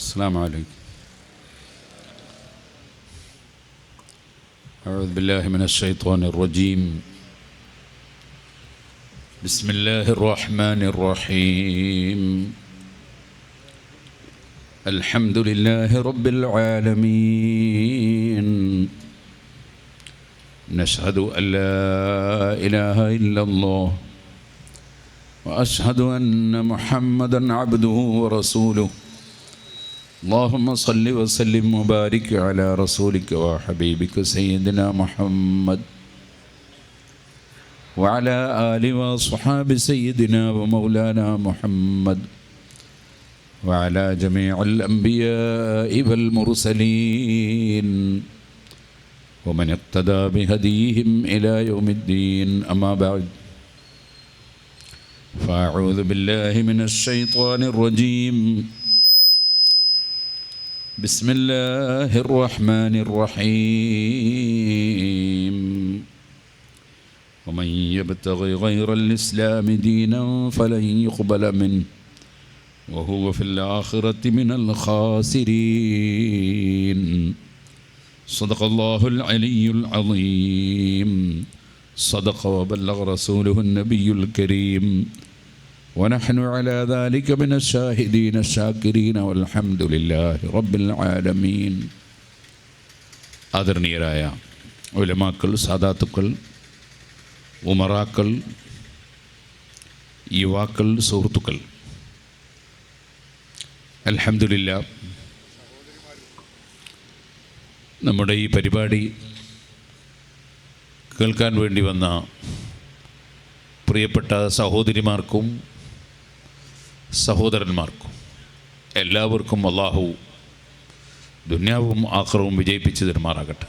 السلام عليكم. أعوذ بالله من الشيطان الرجيم. بسم الله الرحمن الرحيم. الحمد لله رب العالمين. نشهد أن لا إله إلا الله وأشهد أن محمدًا عبده ورسوله. اللهم صل وسلم وبارك على رسولك وحبيبك سيدنا محمد وعلى آله وصحاب سيدنا ومولانا محمد وعلى جميع الأنبياء والمرسلين ومن اقتدى بهديهم إلى يوم الدين. أما بعد، فأعوذ بالله من الشيطان الرجيم. بسم الله الرحمن الرحيم. ومن يبتغي غير الإسلام دينا فلن يقبل منه وهو في الآخرة من الخاسرين. صدق الله العلي العظيم. صدق وبلغ رسوله النبي الكريم. ونحن على ذلك من الشاهدين الشاكرين والحمد لله رب العالمين. ആദരണീയരായ ഉലമാക്കൾ, സാദാത്തുക്കൾ, ഉമറാക്കൾ, യുവാക്കൾ, സുഹൃത്തുക്കൾ, അൽഹംദുലില്ലാഹ് നമ്മുടെ ഈ പരിപാടി കേൾക്കാൻ വേണ്ടി വന്ന പ്രിയപ്പെട്ട സഹോദരിമാർക്കും സഹോദരന്മാർക്കും എല്ലാവർക്കും അല്ലാഹു ദുനിയാവും ആഖിറവും വിജയിപ്പിച്ചു തരുമാറാകട്ടെ.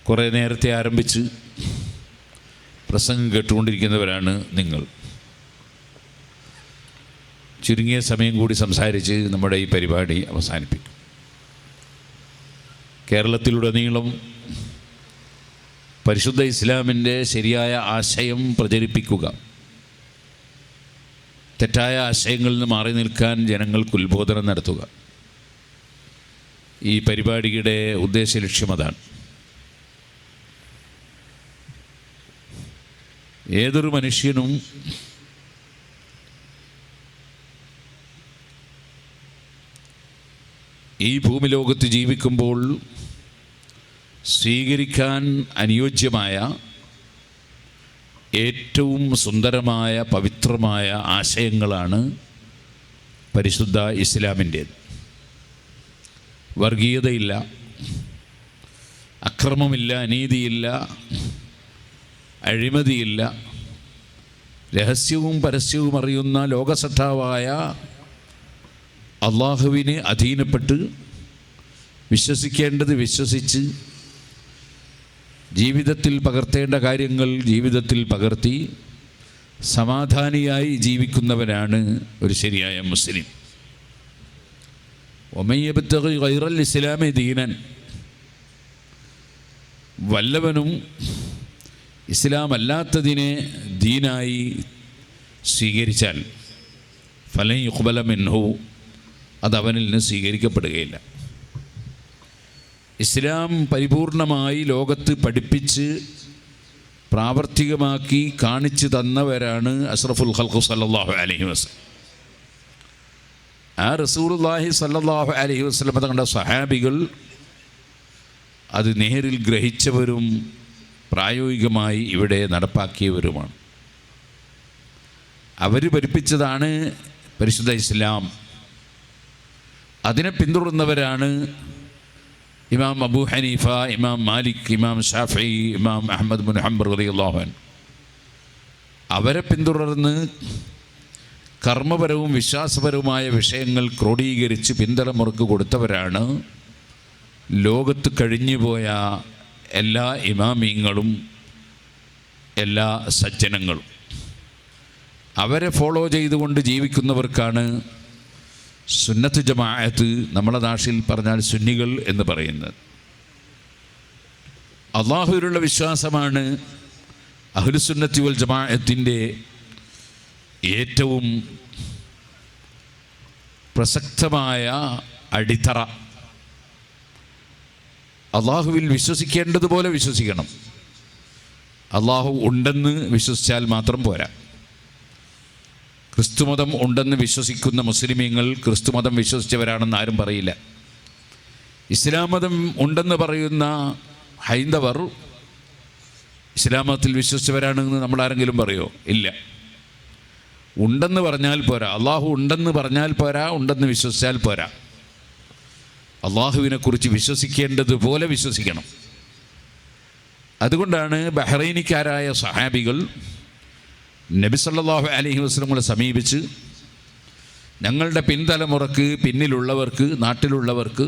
കുറേ നേരത്തെ ആരംഭിച്ച് പ്രസംഗം കേട്ടുകൊണ്ടിരിക്കുന്നവരാണ് നിങ്ങൾ. ചുരുങ്ങിയ സമയം കൂടി സംസാരിച്ച് നമ്മുടെ ഈ പരിപാടി അവസാനിപ്പിക്കും. കേരളത്തിലുടനീളം പരിശുദ്ധ ഇസ്ലാമിൻ്റെ ശരിയായ ആശയം പ്രചരിപ്പിക്കുക, തെറ്റായ ആശയങ്ങളിൽ നിന്ന് മാറി നിൽക്കാൻ ജനങ്ങൾക്ക് ഉത്ബോധനം നടത്തുക, ഈ പരിപാടിയുടെ ഉദ്ദേശ ലക്ഷ്യം അതാണ്. ഏതൊരു മനുഷ്യനും ഈ ഭൂമിലോകത്ത് ജീവിക്കുമ്പോൾ സ്വീകരിക്കാൻ അനുയോജ്യമായ ഏറ്റവും സുന്ദരമായ പവിത്രമായ ആശയങ്ങളാണ് പരിശുദ്ധ ഇസ്ലാമിൻ്റേത്. വർഗീയതയില്ല, അക്രമമില്ല, അനീതിയില്ല, അഴിമതിയില്ല. രഹസ്യവും പരസ്യവും അറിയുന്ന ലോകസട്ടാവായ അള്ളാഹുവിന് അധീനപ്പെട്ട് വിശ്വസിക്കേണ്ടത് വിശ്വസിച്ച് ജീവിതത്തിൽ പകർത്തേണ്ട കാര്യങ്ങൾ ജീവിതത്തിൽ പകർത്തി സമാധാനിയായി ജീവിക്കുന്നവനാണ് ഒരു ശരിയായ മുസ്ലിം. വമൻ യബ്തഗി ഗൈറൽ ഇസ്ലാമി ദീനൻ, വല്ലവനും ഇസ്ലാം അല്ലാത്തതിനെ ദീനായി സ്വീകരിച്ചാൽ ഫലൻ യുഖ്ബല മിൻഹു, അത് അവനിൽ നിന്ന് സ്വീകരിക്കപ്പെടുകയില്ല. ഇസ്ലാം പരിപൂർണമായി ലോകത്ത് പഠിപ്പിച്ച് പ്രാവർത്തികമാക്കി കാണിച്ചു തന്നവരാണ് അഷ്റഫുൽ ഖൽഖ് സല്ലല്ലാഹു അലൈഹി വസല്ലം. ആ റസൂലുള്ളാഹി സല്ലല്ലാഹു അലൈഹി വസല്ലം തങ്ങളുടെ സഹാബികൾ അത് നേരിൽ ഗ്രഹിച്ചവരും പ്രായോഗികമായി ഇവിടെ നടപ്പാക്കിയവരുമാണ്. അവർ പഠിപ്പിച്ചതാണ് പരിശുദ്ധ ഇസ്ലാം. അതിനെ പിന്തുടർന്നവരാണ് ഇമാം അബൂ ഹനീഫ, ഇമാം മാലിക്, ഇമാം ഷാഫിഈ, ഇമാം അഹ്മദ് ബിൻ ഹംബൽ റളിയല്ലാഹു അൻഹു. അവരെ പിന്തുടർന്ന് കർമ്മപരവും വിശ്വാസപരവുമായ വിഷയങ്ങൾ ക്രോഡീകരിച്ച് പിന്തലമുറക്ക് കൊടുത്തവരാണ് ലോകത്ത് കഴിഞ്ഞുപോയ എല്ലാ ഇമാമീങ്ങളും എല്ലാ സജ്ജനങ്ങളും. അവരെ ഫോളോ ചെയ്തുകൊണ്ട് ജീവിക്കുന്നവർക്കാണ് സുന്നത്ത് ജമാഅത്ത്, നമ്മളെ ഭാഷയിൽ പറഞ്ഞാൽ സുന്നികൾ എന്ന് പറയുന്നത്. അള്ളാഹുവിലുള്ള വിശ്വാസമാണ് അഹ്ലുസുന്നത്തി വൽ ജമാഅത്തിൻ്റെ ഏറ്റവും പ്രസക്തമായ അടിത്തറ. അള്ളാഹുവിൽ വിശ്വസിക്കേണ്ടതുപോലെ വിശ്വസിക്കണം. അള്ളാഹു ഉണ്ടെന്ന് വിശ്വസിച്ചാൽ മാത്രം പോരാ. ക്രിസ്തുമതം ഉണ്ടെന്ന് വിശ്വസിക്കുന്ന മുസ്ലിമീങ്ങൾ ക്രിസ്തുമതം വിശ്വസിച്ചവരാണെന്ന് ആരും പറയില്ല. ഇസ്ലാം മതം ഉണ്ടെന്ന് പറയുന്ന ഹൈന്ദവർ ഇസ്ലാം മതത്തിൽ വിശ്വസിച്ചവരാണെന്ന് നമ്മളാരെങ്കിലും പറയുമോ? ഇല്ല. ഉണ്ടെന്ന് പറഞ്ഞാൽ പോരാ. അള്ളാഹു ഉണ്ടെന്ന് പറഞ്ഞാൽ പോരാ, ഉണ്ടെന്ന് വിശ്വസിച്ചാൽ പോരാ. അള്ളാഹുവിനെക്കുറിച്ച് വിശ്വസിക്കേണ്ടതുപോലെ വിശ്വസിക്കണം. അതുകൊണ്ടാണ് ബഹ്റൈനിക്കാരായ സഹാബികൾ നബി സല്ലല്ലാഹു അലൈഹി വസല്ലമയെ സമീപിച്ച് ഞങ്ങളുടെ പിൻതലമുറക്ക്, പിന്നിലുള്ളവർക്ക്, നാട്ടിലുള്ളവർക്ക്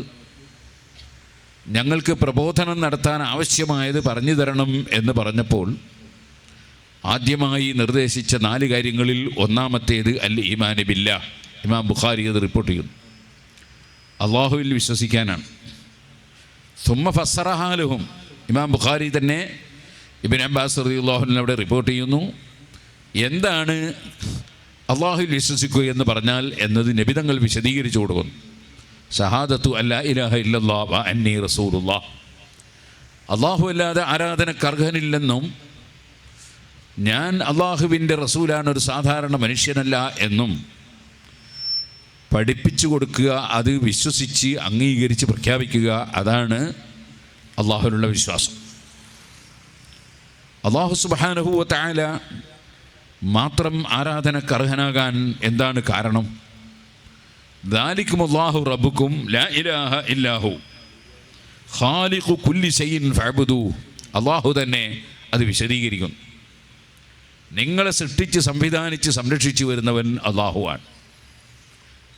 ഞങ്ങൾക്ക് പ്രബോധനം നടത്താൻ ആവശ്യമായത് പറഞ്ഞു തരണം എന്ന് പറഞ്ഞപ്പോൾ ആദ്യമായി നിർദ്ദേശിച്ച 4 കാര്യങ്ങളിൽ ഒന്നാമത്തേത് അൽ ഈമാൻ ബില്ലാഹ്. ഇമാം ബുഖാരി അത് റിപ്പോർട്ട് ചെയ്യുന്നു. അള്ളാഹുവിൽ വിശ്വസിക്കാനാണ്. സുമ്മ ഫസ്സറഹാലഹും. ഇമാം ബുഖാരി തന്നെ ഇബ്നു അബ്ബാസ് റളിയല്ലാഹു അൻഹു അവിടെ റിപ്പോർട്ട് ചെയ്യുന്നു. എന്താണ് അള്ളാഹുവിൽ വിശ്വസിക്കുക എന്ന് പറഞ്ഞാൽ എന്നത് നബി തങ്ങൾ വിശദീകരിച്ചു കൊടുക്കുന്നു. ഷഹാദത്തു അല്ലാ ഇലാഹ ഇല്ലല്ലാഹ് വ അന്നി റസൂലുള്ളാഹ്. അള്ളാഹു അല്ലാതെ ആരാധനക്ക് അർഹനില്ലെന്നും ഞാൻ അള്ളാഹുവിൻ്റെ റസൂലാണ്, ഒരു സാധാരണ മനുഷ്യനല്ല എന്നും പഠിപ്പിച്ചു കൊടുക്കുക, അത് വിശ്വസിച്ച് അംഗീകരിച്ച് പ്രഖ്യാപിക്കുക. അതാണ് അള്ളാഹുവിനുള്ള വിശ്വാസം. അള്ളാഹു സുബ്ഹാനഹു വ തആല മാത്രം ആരാധനക്ക് അർഹനാകാൻ എന്താണ് കാരണം? ദാലികുമുല്ലാഹു റബ്ബുക്കും ലാ ഇലാഹ ഇല്ലാഹു ഖാലിഖു കുല്ലി ശൈഇൻ ഫഅബ്ദൂ. അള്ളാഹു തന്നെ അത് വിശദീകരിക്കുന്നു. നിങ്ങളെ സൃഷ്ടിച്ച് സംവിധാനിച്ച് സംരക്ഷിച്ചു വരുന്നവൻ അള്ളാഹുവാണ്.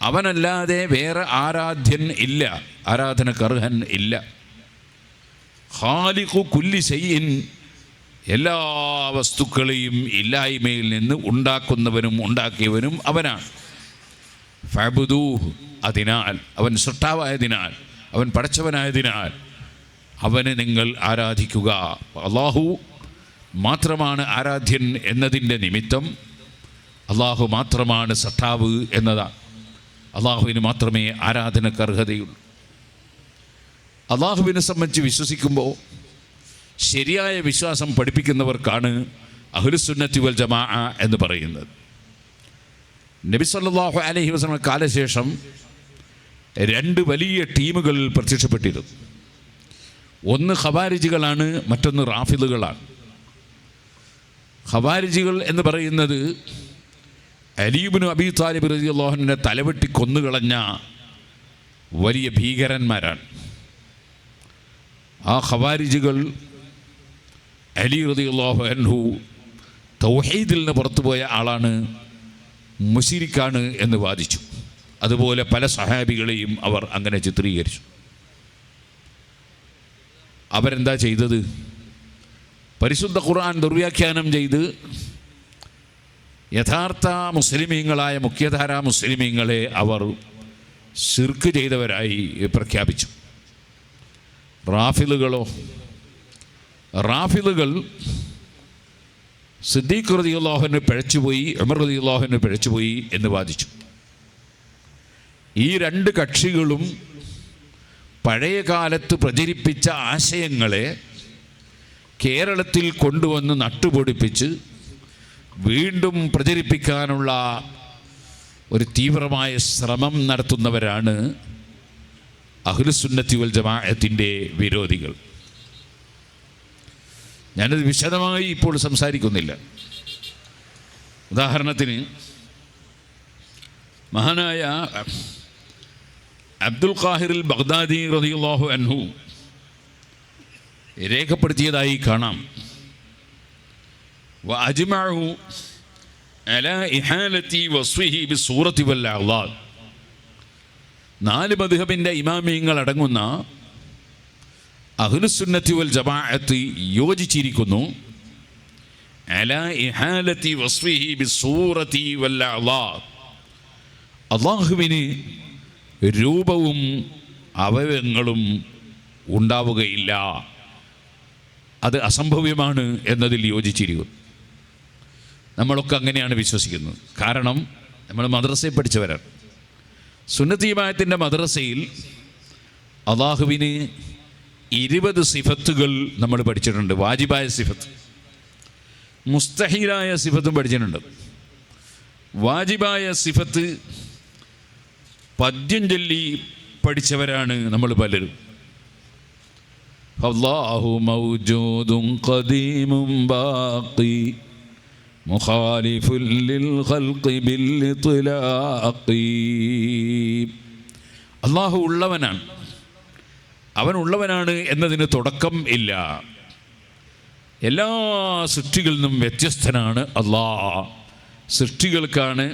അവനല്ലാതെ വേറെ ആരാധ്യൻ ഇല്ല, ആരാധനക്ക് അർഹൻ ഇല്ല. ഖാലിഖു കുല്ലി ശൈഇൻ, എല്ലാ വസ്തുക്കളെയും ഇല്ലായ്മയിൽ നിന്ന് ഉണ്ടാക്കുന്നവനും ഉണ്ടാക്കിയവനും അവനാണ്. ഫഅബ്ദൂഹ്, അതിനാൽ അവൻ സൃഷ്ടാവായതിനാൽ, അവൻ പടച്ചവനായതിനാൽ അവനെ നിങ്ങൾ ആരാധിക്കുക. അള്ളാഹു മാത്രമാണ് ആരാധ്യൻ എന്നതിൻ്റെ നിമിത്തം അള്ളാഹു മാത്രമാണ് സൃഷ്ടാവ് എന്നതാണ്. അള്ളാഹുവിന് മാത്രമേ ആരാധനക്ക് അർഹതയുള്ളൂ. അള്ളാഹുവിനെ സംബന്ധിച്ച് വിശ്വസിക്കുമ്പോൾ ശരിയായ വിശ്വാസം പഠിപ്പിക്കുന്നവർക്കാണ് അഹ്ലുസുന്നത്തി വൽ ജമാഅ എന്ന് പറയുന്നത്. നബി സല്ലല്ലാഹു അലൈഹി വസല്ലം കാലശേഷം 2 വലിയ ടീമുകൾ പ്രത്യക്ഷപ്പെട്ടിരുന്നു. ഒന്ന് ഖവാരിജികളാണ്, മറ്റൊന്ന് റാഫിദുകളാണ്. ഖവാരിജികൾ എന്ന് പറയുന്നത് അലി ഇബ്നു അബീ താലിബ് റളിയല്ലാഹു അൻഹുവിനെ തലവെട്ടി കൊന്നുകളഞ്ഞ വലിയ ഭീകരന്മാരാണ്. ആ ഖവാരിജികൾ അലി റളിയല്ലാഹു അൻഹു തൗഹീദിൽ നിന്ന് പുറത്തുപോയ ആളാണ്, മുശ്രിക്കാണ് എന്ന് വാദിച്ചു. അതുപോലെ പല സഹാബികളെയും അവർ അങ്ങനെ ചിത്രീകരിച്ചു. അവരെന്താ ചെയ്തത്? പരിശുദ്ധ ഖുർആൻ ദുർവ്യാഖ്യാനം ചെയ്ത് യഥാർത്ഥ മുസ്ലിമീങ്ങളായ മുഖ്യധാരാ മുസ്ലിമീങ്ങളെ അവർ ശിർക്ക് ചെയ്തവരായി പ്രഖ്യാപിച്ചു. റാഫിദുകൾ സിദ്ദീഖ് റളിയല്ലാഹു അൻഹു പിഴച്ചുപോയി, ഉമർ റളിയല്ലാഹു അൻഹു പിഴച്ചുപോയി എന്ന് വാദിച്ചു. ഈ 2 കക്ഷികളും പഴയ കാലത്ത് പ്രചരിപ്പിച്ച ആശയങ്ങളെ കേരളത്തിൽ കൊണ്ടുവന്ന് നട്ടുപൊടിപ്പിച്ച് വീണ്ടും പ്രചരിപ്പിക്കാനുള്ള ഒരു തീവ്രമായ ശ്രമം നടത്തുന്നവരാണ് അഹ്ലുസുന്നത്തി വൽ ജമാഅത്തിൻ്റെ വിരോധികൾ. ഞാനത് വിശദമായി ഇപ്പോൾ സംസാരിക്കുന്നില്ല. ഉദാഹരണത്തിന് മഹാനായ അബ്ദുൽ ഖാഹിർ ബഗ്ദാദി റളിയല്ലാഹു അൻഹു രേഖപ്പെടുത്തിയതായി കാണാം. വഅജ്മഉ അലാ ഇഹാലത്തി വസ്ഫിഹി ബിസ്സൂറത്തി വൽ അഅ്ളാദ്. 4 മദ്ഹബിൻ്റെ ഇമാമിയങ്ങൾ അടങ്ങുന്ന അഹ്ലുസുന്നത്തി വൽ ജമാഅത്ത് യോജിച്ചിരിക്കുന്നു അലാ ഇഹാലത്തി വസ്ഫിഹി ബിസ്സൂറത്തി വൽ അഅ്ളാദ്. അല്ലാഹുവിന് രൂപവും അവയവങ്ങളും ഉണ്ടാവുകയില്ല, അത് അസംഭവ്യമാണ് എന്നതിൽ യോജിച്ചിരിക്കുന്നു. നമ്മളൊക്കെ അങ്ങനെയാണ് വിശ്വസിക്കുന്നത്. കാരണം നമ്മൾ മദ്രസയിൽ പഠിച്ചവരാണ്. സുന്നത്ത് ജമാഅത്തിൻ്റെ മദ്രസയിൽ അള്ളാഹുവിന് 20 സിഫത്തുകൾ നമ്മൾ പഠിച്ചിട്ടുണ്ട്. വാജിബായ സിഫത്ത്, മുസ്തഹീലായ സിഫത്തും പഠിച്ചിട്ടുണ്ട്. വാജിബായ സിഫത്ത് പദ്യം ചൊല്ലി പഠിച്ചവരാണ് നമ്മൾ പലരും. അല്ലാഹു മൗജൂദുൻ ഖദീമുൻ ബാഖി മുഖാലിഫുൻ ലിൽ ഖൽഖി ബിൽ ഇത്ലാഖി. അല്ലാഹു ഉള്ളവനാണ്, അവൻ ഉള്ളവനാണ് എന്നതിന് തുടക്കം ഇല്ല. എല്ലാ സൃഷ്ടികളിൽ നിന്നും വ്യത്യസ്തനാണ് അല്ലാഹ്. സൃഷ്ടികൾക്കാണ്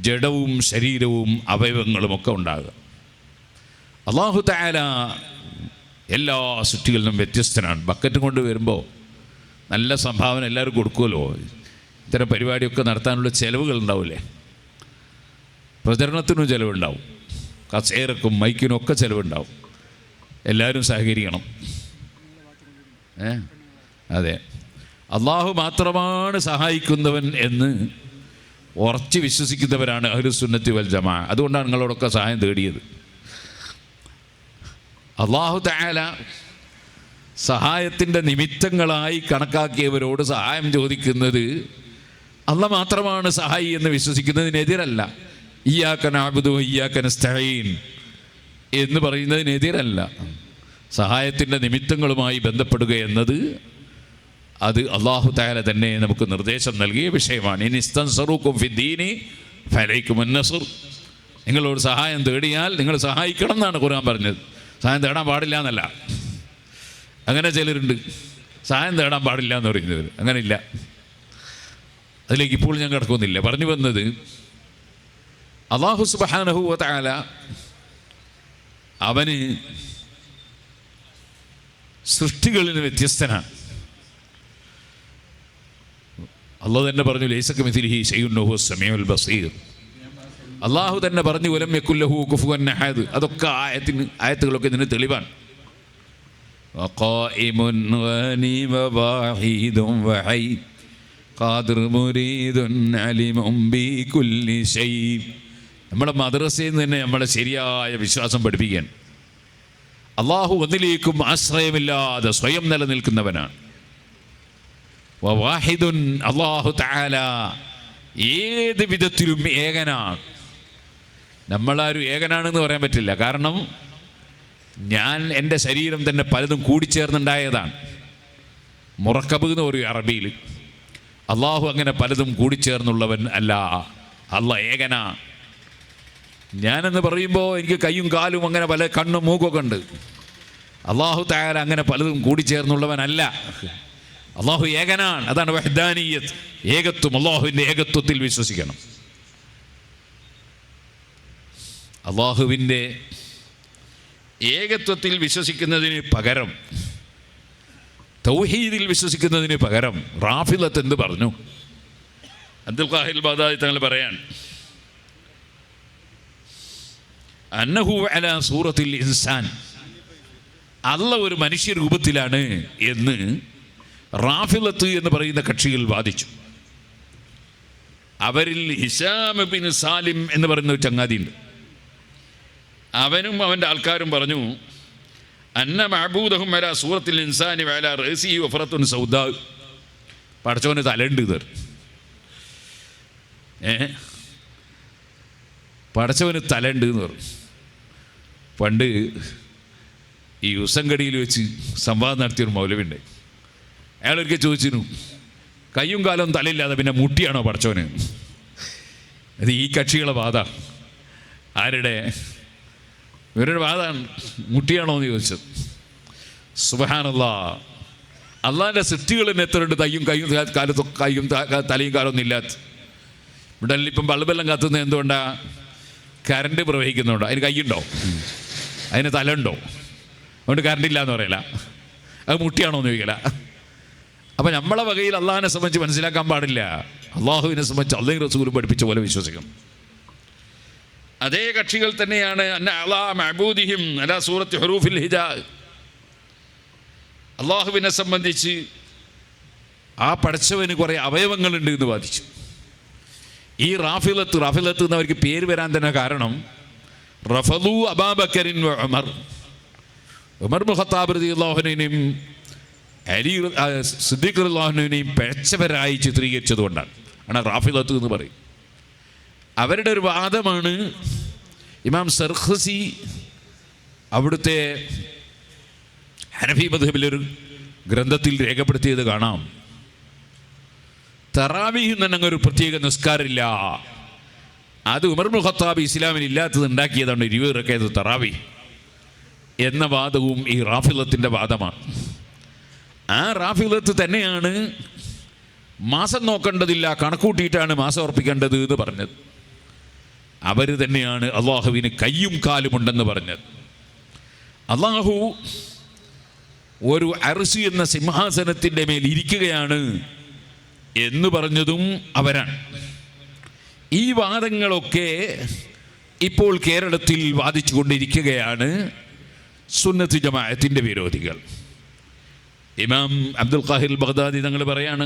ജഡവും ശരീരവും അവയവങ്ങളുമൊക്കെ ഉണ്ടാകുക. അല്ലാഹു തആല എല്ലാ സൃഷ്ടികളിൽ നിന്നും വ്യത്യസ്തനാണ്. ബക്കറ്റ് കൊണ്ട് വരുമ്പോൾ നല്ല സംഭാവന എല്ലാവരും കൊടുക്കുമല്ലോ. ഇത്തരം പരിപാടിയൊക്കെ നടത്താനുള്ള ചിലവുകൾ ഉണ്ടാവില്ലേ? പ്രചരണത്തിനും ചിലവുണ്ടാവും, കസേരക്കും മൈക്കിനും ഒക്കെ ചിലവുണ്ടാവും. എല്ലാവരും സഹകരിക്കണം. അതെ, അള്ളാഹു മാത്രമാണ് സഹായിക്കുന്നവൻ എന്ന് ഉറച്ച് വിശ്വസിക്കുന്നവരാണ് അഹ്ലുസുന്നത്തി വൽ ജമാ. അതുകൊണ്ടാണ് നിങ്ങളോടൊക്കെ സഹായം തേടിയത്. അള്ളാഹു തആല സഹായത്തിൻ്റെ നിമിത്തങ്ങളായി കണക്കാക്കിയവരോട് സഹായം ചോദിക്കുന്നത് അല്ലാഹ് മാത്രമാണ് സഹായി എന്ന് വിശ്വസിക്കുന്നതിനെതിരല്ല. ഇയ്യാക നഅ്ബുദു വഇയ്യാക നസ്തഈൻ എന്ന് പറയുന്നതിനെതിരല്ല. സഹായത്തിൻ്റെ നിമിത്തങ്ങളുമായി ബന്ധപ്പെടുക എന്നത് അത് അല്ലാഹു തആല തന്നെ നമുക്ക് നിർദ്ദേശം നൽകിയ വിഷയമാണ്. ഇൻ ഇസ്തൻസറൂകും ഫിദ്ദീനി ഫലൈകുമുൻ നസ്ർ. നിങ്ങളോട് സഹായം തേടിയാൽ നിങ്ങൾ സഹായിക്കണം എന്നാണ് ഖുർആൻ പറഞ്ഞത്. സഹായം തേടാൻ പാടില്ല എന്നല്ല. അങ്ങനെ ചിലരുണ്ട്, സഹായം തേടാൻ പാടില്ല എന്ന് പറയുന്നവർ. അങ്ങനെയില്ല. അതിലേക്ക് ഇപ്പോൾ ഞാൻ കിടക്കുന്നില്ല. പറഞ്ഞു വന്നത്, അല്ലാഹു സുബ്ഹാനഹു വ തആല അവന് സൃഷ്ടികളിൽ നിന്ന് വ്യത്യസ്തനാണ്. അല്ലാഹു തന്നെ പറഞ്ഞു, ലൈസ കമിസ്ലിഹി ശൈഉൻ വഹുവ സമീഉൽ ബസീർ. അല്ലാഹു തന്നെ പറഞ്ഞു, വലം യകുൽ ലഹു കുഫുവൻ അഹദ്. അതൊക്കെ ആയത്തുകളൊക്കെ ഇതിന് തെളിവാണ്. വഖായിമുൻ ഗനീമ വാഹിദുൻ വഹൈ ഖാദിർ മുരീദുൻ അലിമുൻ ബികുല്ലി ശൈ. നമ്മുടെ മദ്രസയിൽ നിന്ന് തന്നെ നമ്മളെ ശരിയായ വിശ്വാസം പഠിപ്പിക്കാൻ അല്ലാഹു ഒന്നിലേക്കും ആശ്രയമില്ലാതെ സ്വയം നിലനിൽക്കുന്നവനാണ്. വവാഹിദുൻ, അല്ലാഹു തആല ഏത് വിധത്തിലും ഏകനാണ്. നമ്മളാരും ഏകനാണെന്ന് പറയാൻ പറ്റില്ല. കാരണം ഞാൻ എൻ്റെ ശരീരം തന്നെ പലതും കൂടിച്ചേർന്നുണ്ടായതാണ്. മുറക്കബ് എന്ന് പറയും അറബിയിൽ. അള്ളാഹു അങ്ങനെ പലതും കൂടിച്ചേർന്നുള്ളവൻ അല്ല. അല്ലാഹ് ഏകനാണ്. ഞാനെന്ന് പറയുമ്പോൾ എനിക്ക് കയ്യും കാലും അങ്ങനെ പല കണ്ണും മൂക്കൊക്കെ ഉണ്ട്. അല്ലാഹു തആല അങ്ങനെ പലതും കൂടിച്ചേർന്നുള്ളവനല്ല. അള്ളാഹു ഏകനാണ്. അതാണ് വഹ്ദാനിയ്യത്ത്, ഏകത്വം. അള്ളാഹുവിൻ്റെ ഏകത്വത്തിൽ വിശ്വസിക്കണം. അള്ളാഹുവിൻ്റെ ഏകത്വത്തിൽ വിശ്വസിക്കുന്നതിന് പകരം, തൗഹീദിൽ വിശ്വസിക്കുന്നതിന് പകരം റാഫിളത്ത് എന്ത് പറഞ്ഞു? അബ്ദുൽ ഖാഹിർ ബഗ്ദാദി തങ്ങൾ പറയാൻ, അന്നഹു അലാ സൂറത്തിൽ ഇൻസാൻ, അല്ലാഹ് ഒരു മനുഷ്യ രൂപത്തിലാണ് എന്ന് റാഫിളത്ത് എന്ന് പറയുന്ന കക്ഷികൾ വാദിച്ചു. അവരിൽ ഹിശാം ബിൻ സാലിം എന്ന് പറയുന്ന ഒരു ചങ്ങാതിയുണ്ട്. അവനും അവൻ്റെ ആൾക്കാരും പറഞ്ഞു, അന്ന മഅബൂദഹും അലാ സൂറത്തിൽ ഇൻസാനി വഅലാ റഅസിഹി വഫറത്തുൻ സൗദാ. പടച്ചവന് തലയുണ്ട്. പടച്ചവന് തലയുണ്ട് എന്ന് പറഞ്ഞു. പണ്ട് ഈ ഉസങ്കടിയിൽ വെച്ച് സംവാദം നടത്തിയൊരു മൗലവിയുണ്ട്. അയാളൊരിക്കൽ ചോദിച്ചിരുന്നു, കയ്യും കാലവും തലയില്ലാതെ പിന്നെ മുട്ടിയാണോ പടച്ചവന്? അത് ഈ കക്ഷികളെ വാദ. ആരുടെ? ഇവരുടെ വാദമാണ്. മുട്ടിയാണോ എന്ന് ചോദിച്ചത്. സുബ്ഹാനല്ലാഹ്. അള്ളാഹിൻ്റെ സൃഷ്ടികൾ തന്നെ എത്രയുണ്ട് കയ്യും തലയും കാലമൊന്നും ഇല്ലാത്ത. ഇവിടെ ഇപ്പം ബൾബെല്ലാം കത്തുന്നത് എന്തുകൊണ്ടാണ്? കറണ്ട് പ്രവഹിക്കുന്നുണ്ടോ? അതിന് കൈയുണ്ടോ? അതിന് തലയുണ്ടോ? അതുകൊണ്ട് കറണ്ട് ഇല്ല എന്ന് പറയില്ല. അത് മുട്ടിയാണോ എന്ന് ചോദിക്കില്ല. അപ്പം നമ്മളെ വകയിൽ അള്ളാഹിനെ സംബന്ധിച്ച് മനസ്സിലാക്കാൻ പാടില്ല. അള്ളാഹുവിനെ സംബന്ധിച്ച് അള്ളാഹു റസൂൽ പഠിപ്പിച്ച പോലെ വിശ്വസിക്കണം. അതേ കക്ഷികൾ തന്നെയാണ് അന്ന അലാ മഅബൂദിഹിം അലാ സൂറത്തി ഹുറൂഫിൽ ഹിജാ. അള്ളാഹുവിനെ സംബന്ധിച്ച് ആ പടച്ചവന് കുറേ അവയവങ്ങളുണ്ട് എന്ന് വാദിച്ചു. ഈ റാഫിലത്ത് എന്ന് അവർക്ക് പേര് വരാൻ തന്നെ കാരണം റഫദു അബൂബക്കറിൻ വ ഉമർ ഇബ്നുൽ ഖത്താബ് റളിയല്ലാഹു അൻഹുവിനെയും അലി സിദ്ദീഖ് റളിയല്ലാഹു അൻഹുവിനെയും പിഴച്ചവരായി ചിത്രീകരിച്ചതുകൊണ്ടാണ് ആണ് റാഫിലത്ത് എന്ന് പറയും. അവരുടെ ഒരു വാദമാണ് ഇമാം സർഖസി അവിടുത്തെ ഹനഫി മദ്ഹബിലൊരു ഗ്രന്ഥത്തിൽ രേഖപ്പെടുത്തിയത് കാണാം. തറാവീഹ് തന്നെ ഒരു പ്രത്യേക നിസ്കാരമില്ല, അത് ഉമർ ഇബ്നുൽ ഖത്താബ് ഇസ്ലാമിൽ ഇല്ലാത്തത് ഉണ്ടാക്കിയതാണ് 20 റക്അത്ത് തറാവീഹ് എന്ന വാദവും ഈ റാഫിലത്തിൻ്റെ വാദമാണ്. ആ റാഫിലത്ത് തന്നെയാണ് മാസം നോക്കേണ്ടതില്ല, കണക്കൂട്ടിയിട്ടാണ് മാസം ഉറപ്പിക്കേണ്ടത് എന്ന് പറഞ്ഞത്. അവർ തന്നെയാണ് അള്ളാഹുവിന് കയ്യും കാലുമുണ്ടെന്ന് പറഞ്ഞത്. അള്ളാഹു ഒരു അർശ് എന്ന സിംഹാസനത്തിൻ്റെ മേൽ ഇരിക്കുകയാണ് എന്ന് പറഞ്ഞതും അവരാണ്. ഈ വാദങ്ങളൊക്കെ ഇപ്പോൾ കേരളത്തിൽ വാദിച്ചു കൊണ്ടിരിക്കുകയാണ് സുന്നത്ത് ജമാഅത്തിൻ്റെ വിരോധികൾ. ഇമാം അബ്ദുൽ ഖാഹിർ ബഗ്ദാദി തങ്ങൾ പറയാണ്,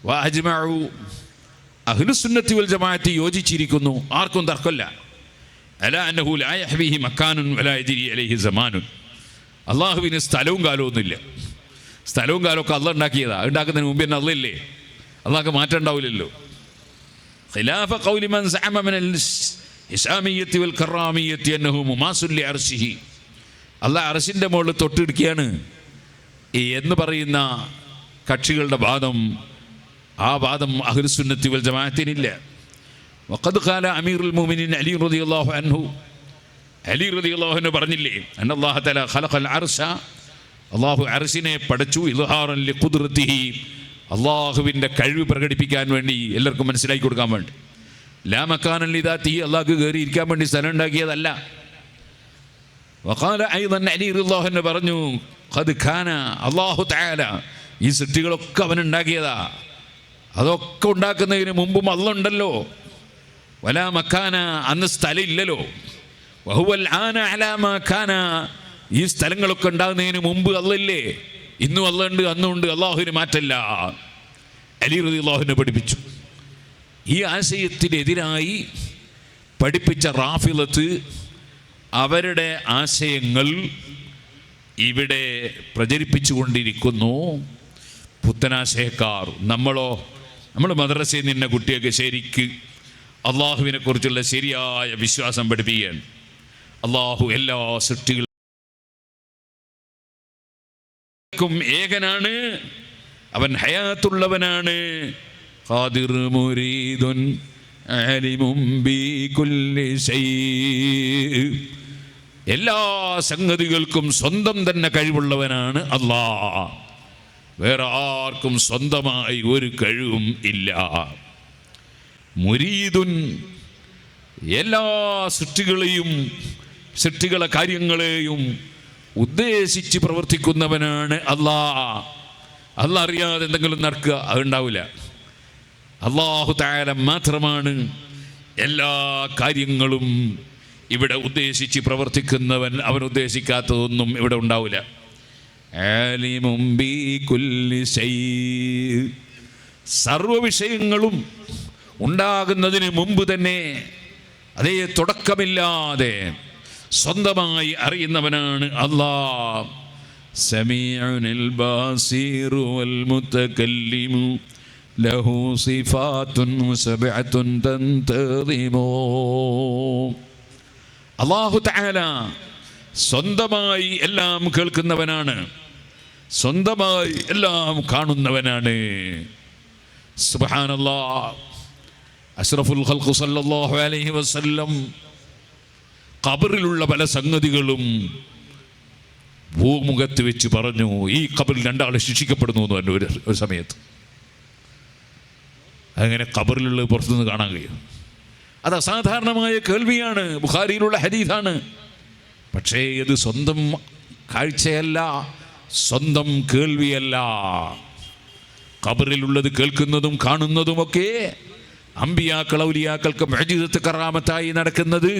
വഅജ്മഉ അഹ്ലുസുന്നത്തി വൽ ജമാഅത്തി യോജിച്ചിരിക്കുന്നു, ആർക്കും തർക്കമില്ല, അലാ അന്നഹു ലാ യഹ്വിഹി മക്കാനുൻ വലാ യജ്രി അലൈഹി സമാനുൻ. അള്ളാഹുവിന് സ്ഥലവും കാലവും ഒന്നുമില്ല. സ്ഥലവും കാലമൊക്കെ അള്ളാഹ് ഉണ്ടാക്കിയതാ. ഉണ്ടാക്കുന്നതിന് മുമ്പ് തന്നെ അള്ളയില്ലേ, അള്ളാഹ്ക്ക് മാറ്റം ഉണ്ടാവില്ലല്ലോ. ഖിലാഫ ഖൗലി മൻ സഅമ മിനൽ ഇസാമിയ്യത്തി വൽ കറാമിയ്യത്തി അന്നഹു മുമാസുൻ ലി അർശിഹി. അള്ളാഹ് അർശിൻ്റെ മുകളിൽ തൊട്ടിരിക്കുകയാണ് എന്ന് പറയുന്ന കക്ഷികളുടെ വാദം, ആ വാദം അഹ്ലുസുന്നത്തി വൽ ജമാഅത്തിനില്ല. വഖദ് ഖാല അമീറുൽ മുഅ്മിനീൻ അലി റളിയല്ലാഹു അൻഹു, അലി റളിയല്ലാഹു അൻഹു പറഞ്ഞില്ലേ, അന്നല്ലാഹു തആല ഖലഖൽ അർശ, അല്ലാഹു അർശിനെ പടച്ചു, ഇൽഹാറൻ ലിഖുദ്റതിഹി, അല്ലാഹുവിൻ്റെ കഴിവ് പ്രകടിപ്പിക്കാൻ വേണ്ടി, എല്ലാവർക്കും മനസ്സിലാക്കി കൊടുക്കാൻ വേണ്ടി. ലാ മക്കാനൻ ലിദാതിഹി, അല്ലാഹു കയറി ഇരിക്കാൻ വേണ്ടി സ്ഥലം ഉണ്ടാക്കിയതല്ല. വഖാല അയ്ളൻ അലി റളിയല്ലാഹു അൻഹു പറഞ്ഞു, ഖദ് ഖാന, അല്ലാഹു തആല ഈ സൃഷ്ടികളൊക്കെ അവൻ ഉണ്ടാക്കിയതാ, അതൊക്കെ ഉണ്ടാക്കുന്നതിന് മുമ്പും അല്ലാഹ് ഉണ്ടല്ലോ. വലാ മക്കാന, അന്ന് സ്ഥലം ഇല്ലല്ലോ. വഹുവൽ ആന അലാ മാ കാന, ഈ സ്ഥലങ്ങളൊക്കെ ഉണ്ടാകുന്നതിന് മുമ്പ് അല്ലാഹ് ഇല്ലേ, ഇന്നും അല്ലാഹ് ഉണ്ട്, അന്നും ഉണ്ട്, അല്ലാഹുവിന് മാറ്റമില്ല. അലി റളിയല്ലാഹു അൻഹു പഠിപ്പിച്ചു. ഈ ആശയത്തിനെതിരായി പഠിപ്പിച്ച റാഫിലത്ത് അവരുടെ ആശയങ്ങൾ ഇവിടെ പ്രചരിപ്പിച്ചുകൊണ്ടിരിക്കുന്നു. പുത്തനാശയക്കാർ, നമ്മൾ മദ്രസയിൽ നിന്ന കുട്ടിയൊക്കെ ശരിക്ക് അള്ളാഹുവിനെ കുറിച്ചുള്ള ശരിയായ വിശ്വാസം പഠിപ്പിക്കുകയാണ്. അള്ളാഹു എല്ലാ സൃഷ്ടികൾക്കും ഏകനാണ്, അവൻ ഹയാത്തുള്ളവനാണ്. ഖാദിർ മുരീദുൻ ആലിമും ബികുല്ലി ശൈഇ, എല്ലാ സംഗതികൾക്കും സ്വന്തം തന്നെ കഴിവുള്ളവനാണ് അല്ലാഹ്. വേറെ ആർക്കും സ്വന്തമായി ഒരു കഴിവും ഇല്ല. മുരീദുൻ, എല്ലാ സൃഷ്ടികളെ കാര്യങ്ങളെയും ഉദ്ദേശിച്ച് പ്രവർത്തിക്കുന്നവനാണ് അല്ലാഹ്. അല്ലാഹ് അറിയാതെ എന്തെങ്കിലും നടക്കുക, അതുണ്ടാവില്ല. അല്ലാഹു തആല മാത്രമാണ് എല്ലാ കാര്യങ്ങളും ഇവിടെ ഉദ്ദേശിച്ച് പ്രവർത്തിക്കുന്നവൻ. അവൻ ഉദ്ദേശിക്കാത്തതൊന്നും ഇവിടെ ഉണ്ടാവില്ല. ആലിമും ബികുല്ലി ശൈഇ, സർവ വിഷയങ്ങളും ഉണ്ടാകുന്നതിന് മുമ്പ് തന്നെ, അതേ തുടക്കമില്ലാതെ സ്വന്തമായി അറിയുന്നവനാണ് അല്ലാഹ്. സമീഉൽ ബാസിറു വൽ മുതകല്ലിമു ലഹു സിഫാത്തുൻ സബഅത്തുൻ തന്തദിമു. അല്ലാഹു തആല സ്വന്തമായി എല്ലാം കേൾക്കുന്നവനാണ്, സ്വന്തമായി എല്ലാം കാണുന്നവനാണ്. സുബ്ഹാനല്ലാഹ്. അഷ്റഫുൽ ഖൽഖ് സല്ലല്ലാഹു അലൈഹി വസല്ലം ഖബറിലുള്ള പല സംഗതികളും ഭൂമുഖത്ത് വെച്ച് പറഞ്ഞു, ഈ ഖബറിൽ രണ്ടാൾ ശിക്ഷിക്കപ്പെടുന്നു എന്ന് പറഞ്ഞു ഒരു സമയത്ത്. അങ്ങനെ ഖബറിലുള്ള പുറത്തുനിന്ന് കാണാൻ കഴിയും. അത് അസാധാരണമായ കേൾവിയാണ്, ബുഖാരിയിലുള്ള ഹദീസാണ്. പക്ഷേ ഇത് സ്വന്തം കാഴ്ചയല്ല, സ്വന്തം കേൾവിയല്ല. ഖബറിലുള്ളത് കേൾക്കുന്നതും കാണുന്നതുമൊക്കെ അമ്പിയാക്കൾ ഔലിയാക്കൾക്ക് മുഅ്ജിസത്ത് കറാമത്തായി നടക്കുന്നത്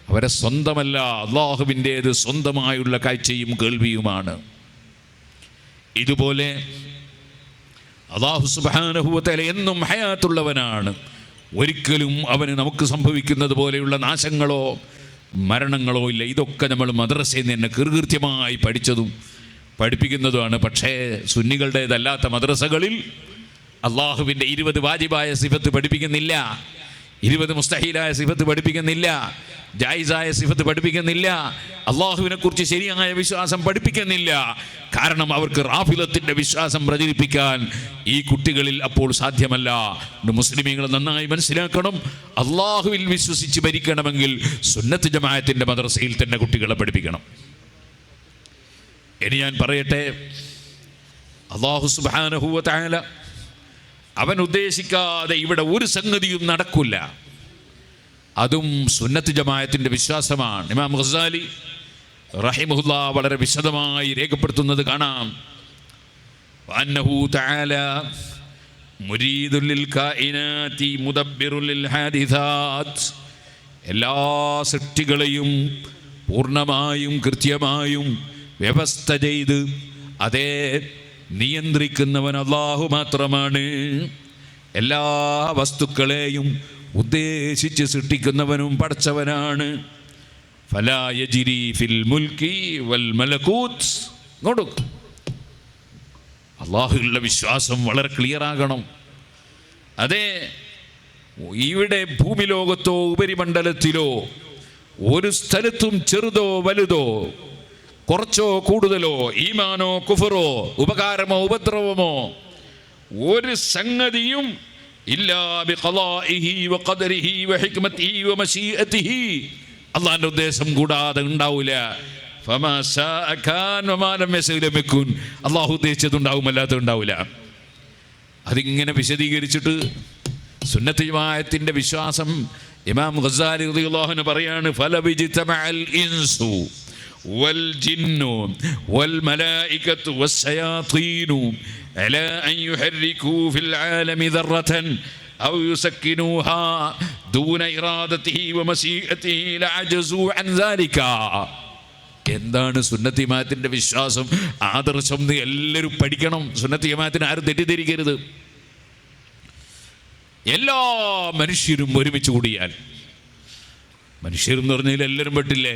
അവരെ സ്വന്തമല്ല, അല്ലാഹുവിൻ്റേത് സ്വന്തമായുള്ള കാഴ്ചയും കേൾവിയുമാണ്. ഇതുപോലെ അല്ലാഹു സുബ്ഹാനഹു വ തആല എന്നും ഹയാത്തുള്ളവനാണ്. ഒരിക്കലും അവന് നമുക്ക് സംഭവിക്കുന്നത് പോലെയുള്ള നാശങ്ങളോ മരണങ്ങളോ ഇല്ല. ഇതൊക്കെ നമ്മൾ മദ്രസയിൽ നിന്ന് തന്നെ കൃത്യമായി പഠിച്ചതും പഠിപ്പിക്കുന്നതുമാണ്. പക്ഷേ സുന്നികളുടേതല്ലാത്ത മദ്രസകളിൽ അള്ളാഹുവിൻ്റെ 20 വാജിബായ സിഫത്ത് പഠിപ്പിക്കുന്നില്ല, 20 മുസ്തഹീലായ സിഫത്ത് പഠിപ്പിക്കുന്നില്ല, ജായിസായ സിഫത്ത് പഠിപ്പിക്കുന്നില്ല, അള്ളാഹുവിനെ കുറിച്ച് ശരിയായ വിശ്വാസം പഠിപ്പിക്കുന്നില്ല. കാരണം അവർക്ക് റാഫിലത്തിൻ്റെ വിശ്വാസം പ്രചരിപ്പിക്കാൻ ഈ കുട്ടികളിൽ അപ്പോൾ സാധ്യമല്ല. മുസ്ലിമീങ്ങൾ നന്നായി മനസ്സിലാക്കണം, അള്ളാഹുവിൽ വിശ്വസിച്ച് ഭരിക്കണമെങ്കിൽ സുന്നത്ത് ജമാഅത്തിൻ്റെ മദ്രസയിൽ തന്നെ കുട്ടികളെ പഠിപ്പിക്കണം. ഇനി ഞാൻ പറയട്ടെ, അല്ലാഹു സുബ്ഹാനഹു വ തആല അവൻ ഉദ്ദേശിക്കാതെ ഇവിടെ ഒരു സംഗതിയും നടക്കില്ല. അതും സുന്നത്ത് ജമാഅത്തിൻ്റെ വിശ്വാസമാണ്. ഇമാം ഗസാലി റഹിമഹുല്ലാ വളരെ വിശദമായി രേഖപ്പെടുത്തുന്നത് കാണാം. അന്നഹു തആല മുരീദുൽ ലിൽ കായിനാതി മുദബ്ബിറുൽ ലിൽ ഹാദിസാത്ത്, എല്ലാ സൃഷ്ടികളെയും പൂർണ്ണമായും കൃത്യമായും വ്യവസ്ഥ ചെയ്ത് അതേ നിയന്ത്രിക്കുന്നവൻ അല്ലാഹു മാത്രമാണ്. എല്ലാ വസ്തുക്കളെയും ഉദ്ദേശിച്ച് സൃഷ്ടിക്കുന്നവനും പടച്ചവനാണ്. ഫലാ യജ്രി ഫിൽ മുൽക്കി വൽ മലകൂത്ത്. അല്ലാഹുവിലുള്ള വിശ്വാസം വളരെ ക്ലിയർ ആകണം. അതെ, ഇവിടെ ഭൂമിലോകത്തോ ഉപരിമണ്ഡലത്തിലോ ഒരു സ്ഥലത്തും ചെറുതോ വലുതോ കുറച്ചോ കൂടുതലോ ഈമാനോ കുഫറോ ഉപകാരമോ ഉപദ്രവമോ ഒരു സംഗതിയും ഇല്ലാ ബിഖളാഇഹി വഖദരിഹി വഹിക്മതിഹി വമശീഅതിഹി, അല്ലാഹുവിന്റെ ഉദ്ദേശം കൂടാതെ ഉണ്ടാവില്ല. ഫമാ ശാഅ കാൻ വമാ ലം യശഅ ലം യകുൻ, അല്ലാഹു ഉദ്ദേശിച്ചതുണ്ടാവും, അല്ലാതെ ഉണ്ടാവില്ല. അതിങ്ങനെ വിശദീകരിച്ചിട്ട് സുന്നത്ത് ജമാഅത്തിന്റെ വിശ്വാസം ഇമാം ഗസാലി റളിയല്ലാഹു അൻഹു പറയാണ്, ഫലബിജ്തമഅൽ ഇൻസു വൽ ജിന്നു വൽ മലായികതു വസ്സയാതീനു അലാ അൻ യുഹർരികൂ ഫിൽ ആലമി ദർറതൻ ഔ യുസക്കിനൂഹാ ദൂന ഇറാദതിഹി വമശീഅതിഹി ലഅജസൂ അൻ ദാലിക. എന്താണ് സുന്നത്ത് ജമാഅത്തിന്റെ വിശ്വാസം, ആദർശം എന്ന് എല്ലാവരും പഠിക്കണം. സുന്നത്ത് ജമാഅത്തിനെ ആരും തെറ്റിദ്ധരിക്കരുത്. എല്ലാ മനുഷ്യരും ഒരുമിച്ച് കൂടിയാൽ, മനുഷ്യരെന്ന് പറഞ്ഞാൽ എല്ലാവരും പെട്ടില്ലേ?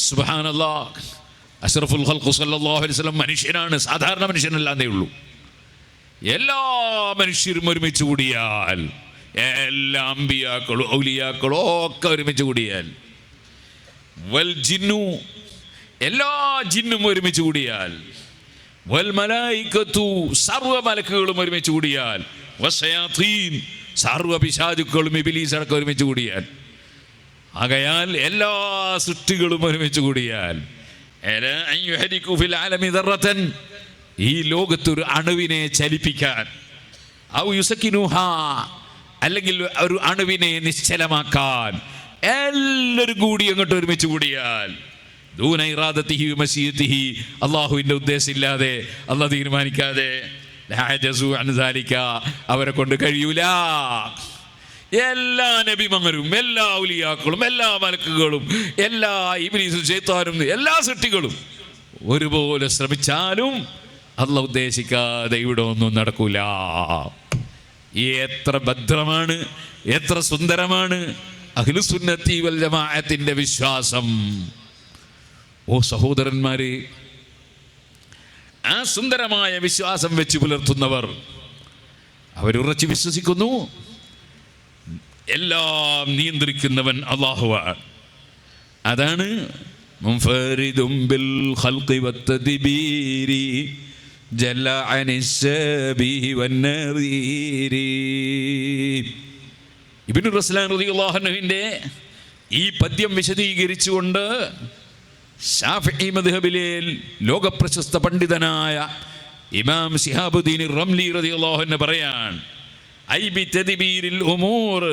സുബ്ഹാനല്ലാഹ്, അഷ്റഫുൽ ഖൽഖ് സല്ലല്ലാഹു അലൈഹി വസല്ലം മനുഷ്യനാണ്, സാധാരണ മനുഷ്യനല്ലാന്നേ ഉള്ളൂ. എല്ലാ മനുഷ്യരും ഒരുമിച്ച് കൂടിയാൽ, എല്ലാ അമ്പിയാക്കളും ഔലിയാക്കളും ഒക്കെ ഒരുമിച്ച് കൂടിയാൽ, വൽ ജിന്നു, എല്ലാ ജിന്നും ഒരുമിച്ച് കൂടിയാൽ, വൽ മലായികതു, സർവ്വ മലക്കുകളും ഒരുമിച്ച് കൂടിയാൽ, വസ്സയാതീൻ, സർവ്വ പിശാചുക്കളും ഇബ്ലീസ് അടക്കം ഒരുമിച്ച് കൂടിയാൽ, ആകയാൽ എല്ലാ സൃഷ്ടികളും ഒരുമിച്ച് കൂടിയാൽ, ഈ ലോകത്തൊരു അണുവിനെ ചലിപ്പിക്കാൻ, ഔ യുസക്കിനുഹാ, അല്ലെങ്കിൽ ഒരു അണുവിനെ നിശ്ചലമാക്കാൻ എല്ലാവരും കൂടി അങ്ങോട്ട് ഒരുമിച്ച് കൂടിയാൽ, ദൂന ഇറാദതിഹി വമശീഅതിഹി, അല്ലാഹുവിൻ്റെ ഉദ്ദേശമില്ലാതെ, അല്ലാഹു തീരുമാനിക്കാതെ, ലഅജസൂ അൻ ദാലിക, അവരെ കൊണ്ട് കഴിയൂല. എല്ലാ നബിമാരും എല്ലാ ഔലിയാക്കളും എല്ലാ മലക്കുകളും എല്ലാ ഇബ്ലീസും ശൈത്താനും എല്ലാ സൃഷ്ടികളും ഒരുപോലെ ശ്രമിച്ചാലും അല്ലാഹു ഉദ്ദേശിക്കാതെ ഇവിടെ ഒന്നും നടക്കൂല. എത്ര ഭദ്രമാണ്, എത്ര സുന്ദരമാണ് അഹ്ലുസുന്നത്തി വൽ ജമാഅത്തിന്റെ വിശ്വാസം. ഓ സഹോദരന്മാരെ, ആ സുന്ദരമായ വിശ്വാസം വെച്ച് പുലർത്തുന്നവർ അവരുറച്ച് വിശ്വസിക്കുന്നു എല്ലാം നിയന്ത്രിക്കുന്നവൻ അല്ലാഹുവാണ്. അതാണ് മുൻഫരിദും ബിൽ ഖൽഖി വത്തദ്ബീരി ജല്ല അനിസ്സബിഹി വന്നദീരി. ഇബ്നു റസ്ലാൻ റളിയല്ലാഹു അൻഹുവിന്റെ ഈ പദ്യം വിശദീകരിച്ചുകൊണ്ട് ശാഫിഈ മദ്ഹബിലെ ലോകപ്രശസ്ത പണ്ഡിതനായ ഇമാം ശിഹാബുദ്ദീൻ റംലി റളിയല്ലാഹു അൻഹു പറയാൻ, ഐ ബി തദ്ബീരിൽ ഉമൂർ,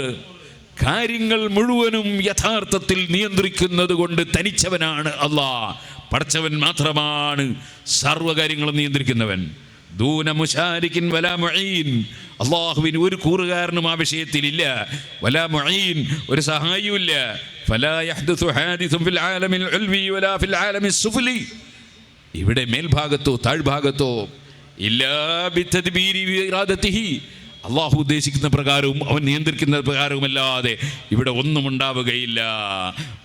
കാര്യങ്ങൾ മുഴുവനും യഥാർത്ഥത്തിൽ നിയന്ത്രിക്കുന്നത് കൊണ്ട് തനിച്ചവനാണ് അല്ലാഹ്. പടച്ചവൻ മാത്രമാണ് സർവ്വകാര്യങ്ങളും നിയന്ത്രിക്കുന്നവൻ. ദൂന മുശാരിക്കിൻ വലാ മുഈൻ, അല്ലാഹുവിന് ഒരു കൂറുകാരനും ആ വിഷയത്തിലില്ല. വലാ മുഈൻ, ഒരു സഹായിയുമില്ല. ഫലാ യഹ്ദുസു ഹാദിസുൻ ഫിൽ ആലമിൽ ഉൽവി വലാ ഫിൽ ആലമിസ് സുഫ്ലി, ഇവിടെ മേൽഭാഗത്തോ താഴ്ഭാഗത്തോ ഇല്ലാ ബിതദ്ബീരി ഇറാദതിഹി, അള്ളാഹു ഉദ്ദേശിക്കുന്ന പ്രകാരവും അവൻ നിയന്ത്രിക്കുന്ന പ്രകാരവുമല്ലാതെ ഇവിടെ ഒന്നും ഉണ്ടാവുകയില്ല.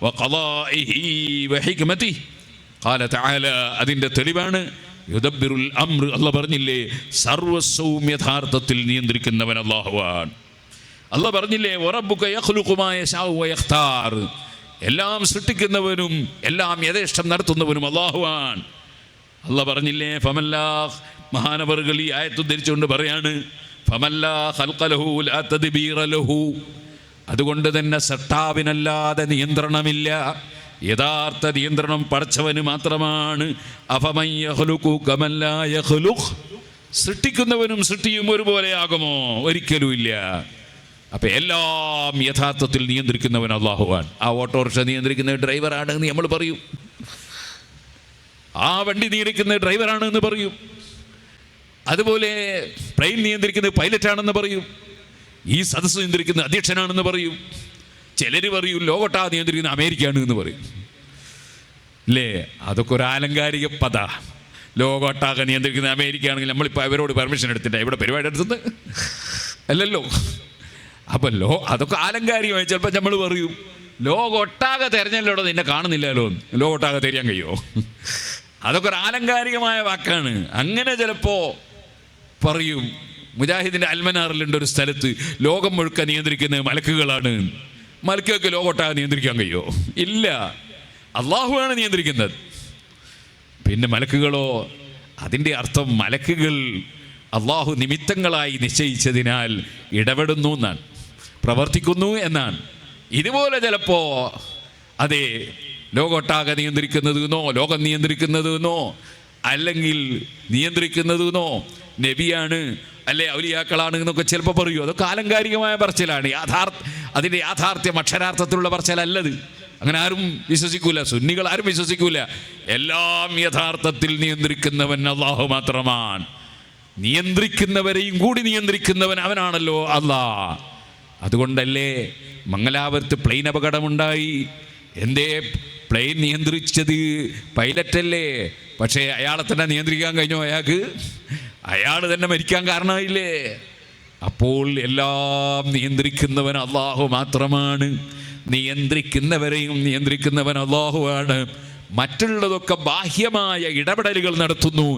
വഖളാഇഹി വഹിക്മതിഹി ഖാല തആല, അതിൻ്റെ തെളിവാണ് യുദബ്ബിറുൽ അംർ. അള്ളാഹ് പറഞ്ഞില്ലേ സർവസ്വവും യഥാർത്ഥത്തിൽ നിയന്ത്രിക്കുന്നവൻ അള്ളാഹുവാണ്. അള്ളാഹ് പറഞ്ഞില്ലേ വറബ്ബുക യഖ്ലുഖു മാ യശാഉ വയഖ്താർ, എല്ലാം സൃഷ്ടിക്കുന്നവനും എല്ലാം യഥേഷ്ടം നടത്തുന്നവനും അള്ളാഹുവാണ്. അള്ളാഹ് പറഞ്ഞില്ലേ ഫമല്ലാ, മഹാനവറുകൾ ഈ ആയത്ത് ഉദ്ധരിച്ചുകൊണ്ട് പറയാണ് ഫമല്ലാ ഖൽഖ ലഹു ലാ തദ്ബീറ ലഹു, അതുകൊണ്ട് തന്നെ സട്ടാവിനല്ലാതെ നിയന്ത്രണമില്ല. യഥാർത്ഥ നിയന്ത്രണം പടച്ചവന് മാത്രമാണ്. അഫമൻ യഖ്ലുഖു കമൻ ലാ യഖ്ലുഖ്, സൃഷ്ടിക്കുന്നവനും സൃഷ്ടിയും ഒരുപോലെയാകുമോ? ഒരിക്കലും ഇല്ല. അപ്പം എല്ലാം യഥാർത്ഥത്തിൽ നിയന്ത്രിക്കുന്നവൻ അള്ളാഹുവാണ്. ആ ഓട്ടോറിക്ഷ നിയന്ത്രിക്കുന്ന ഡ്രൈവറാണ് എന്ന് നമ്മൾ പറയും, ആ വണ്ടി നിയന്ത്രിക്കുന്ന ഡ്രൈവറാണ് എന്ന് പറയും, അതുപോലെ പ്ലെയിൻ നിയന്ത്രിക്കുന്നത് പൈലറ്റാണെന്ന് പറയും, ഈ സദസ്സ് നിയന്ത്രിക്കുന്ന അധ്യക്ഷനാണെന്ന് പറയും. ചിലർ പറയും ലോകോട്ടാ നിയന്ത്രിക്കുന്ന അമേരിക്കയാണ് എന്ന് പറയും. അല്ലേ? അതൊക്കെ ഒരു ആലങ്കാരിക പദ. ലോകോട്ടാകെ നിയന്ത്രിക്കുന്ന അമേരിക്ക ആണെങ്കിൽ നമ്മളിപ്പോൾ അവരോട് പെർമിഷൻ എടുത്തിട്ടാണ് ഇവിടെ പരിപാടി എടുത്തത് അല്ലല്ലോ. അപ്പം അതൊക്കെ ആലങ്കാരികമായി ചിലപ്പോൾ നമ്മൾ പറയും ലോകോട്ടാകെ തിരഞ്ഞല്ലോടോ നിന്നെ കാണുന്നില്ലല്ലോ, ലോകോട്ടാകെ തിരിയാൻ കഴിയുമോ? അതൊക്കെ ഒരു ആലങ്കാരികമായ വാക്കാണ്. അങ്ങനെ ചിലപ്പോൾ പറയും. മുജാഹിദിൻ്റെ അൽമനാറിലുണ്ട് ഒരു സ്ഥലത്ത് ലോകം മുഴുക്ക നിയന്ത്രിക്കുന്നത് മലക്കുകളാണ്. മലക്കുകൾക്ക് ലോകോട്ടാകെ നിയന്ത്രിക്കാൻ കഴിയുമോ? ഇല്ല, അള്ളാഹുവാണ് നിയന്ത്രിക്കുന്നത്. പിന്നെ മലക്കുകളോ? അതിൻ്റെ അർത്ഥം മലക്കുകൾ അള്ളാഹു നിമിത്തങ്ങളായി നിശ്ചയിച്ചതിനാൽ ഇടപെടുന്നു എന്നാണ്, പ്രവർത്തിക്കുന്നു എന്നാണ്. ഇതുപോലെ ചിലപ്പോൾ അതെ ലോകോട്ടാകെ നിയന്ത്രിക്കുന്നതെന്നോ ലോകം നിയന്ത്രിക്കുന്നതെന്നോ അല്ലെങ്കിൽ നിയന്ത്രിക്കുന്നതെന്നോ നബിയാണ് അല്ലെ ഔലിയാക്കളാണ് എന്നൊക്കെ ചിലപ്പോൾ പറയൂ. അതൊക്കെ ആലങ്കാരികമായ പറച്ചിലാണ്. അതിൻ്റെ യാഥാർത്ഥ്യം അക്ഷരാർത്ഥത്തിലുള്ള പറച്ചിലല്ലത്. അങ്ങനെ ആരും വിശ്വസിക്കൂല, സുന്നികൾ ആരും വിശ്വസിക്കൂല. എല്ലാം യഥാർത്ഥത്തിൽ നിയന്ത്രിക്കുന്നവൻ അള്ളാഹു മാത്രമാണ്. നിയന്ത്രിക്കുന്നവരെയും കൂടി നിയന്ത്രിക്കുന്നവൻ അവനാണല്ലോ അള്ളാഹ്. അതുകൊണ്ടല്ലേ മംഗലാപുരത്ത് പ്ലെയിൻ അപകടമുണ്ടായി. എന്തേ? പ്ലെയിൻ നിയന്ത്രിച്ചത് പൈലറ്റല്ലേ, പക്ഷേ അയാളെ തന്നെ നിയന്ത്രിക്കാൻ കഴിഞ്ഞോ? അയാൾ തന്നെ മരിക്കാൻ കാരണമായില്ലേ? അപ്പോൾ എല്ലാം നിയന്ത്രിക്കുന്നവൻ അള്ളാഹു മാത്രമാണ്. നിയന്ത്രിക്കുന്നവരെയും നിയന്ത്രിക്കുന്നവൻ അള്ളാഹുവാണ്. മറ്റുള്ളതൊക്കെ ബാഹ്യമായ ഇടപെടലുകൾ നടത്തുന്നു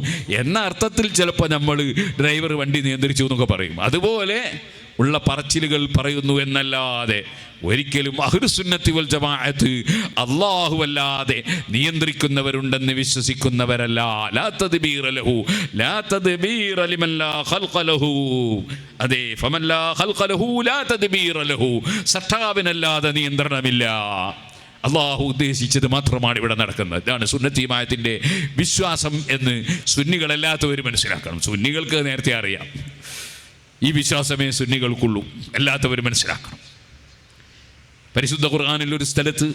എന്ന അർത്ഥത്തിൽ ചിലപ്പോൾ നമ്മൾ ഡ്രൈവർ വണ്ടി നിയന്ത്രിച്ചു എന്നൊക്കെ പറയും. അതുപോലെ ഉള്ള പറച്ചിലുകൾ പറയുന്നു എന്നല്ലാതെ ഒരിക്കലും അഹ്ലുസുന്നത്തി വൽ ജമാഅത്ത് അല്ലാഹു അല്ലാതെ നിയന്ത്രിക്കുന്നവരുണ്ടെന്ന് വിശ്വസിക്കുന്നവരല്ല. ലാ തദ്ബീറ ലഹു, ലാ തദ്ബീറ ലിമൻ ലാ ഖൽഖ ലഹു. അതെ, ഫമൻ ലാ ഖൽഖ ലഹു ലാ തദ്ബീറ ലഹു, സട്ടാവിനല്ലാതെ നിയന്ത്രണമില്ല. അള്ളാഹു ഉദ്ദേശിച്ചത് മാത്രമാണ് ഇവിടെ നടക്കുന്നത്. ഇതാണ് സുന്നത്തി ജമാഅത്തിന്റെ വിശ്വാസം എന്ന് സുന്നികളല്ലാത്തവർ മനസ്സിലാക്കണം. സുന്നികൾക്ക് നേരത്തെ അറിയാം, ഈ വിശ്വാസമേ സുന്നികൾക്കുള്ളൂ, അല്ലാത്തവർ മനസ്സിലാക്കണം. പരിശുദ്ധ ഖുർആനിൽ ഒരു സ്ഥലത്ത്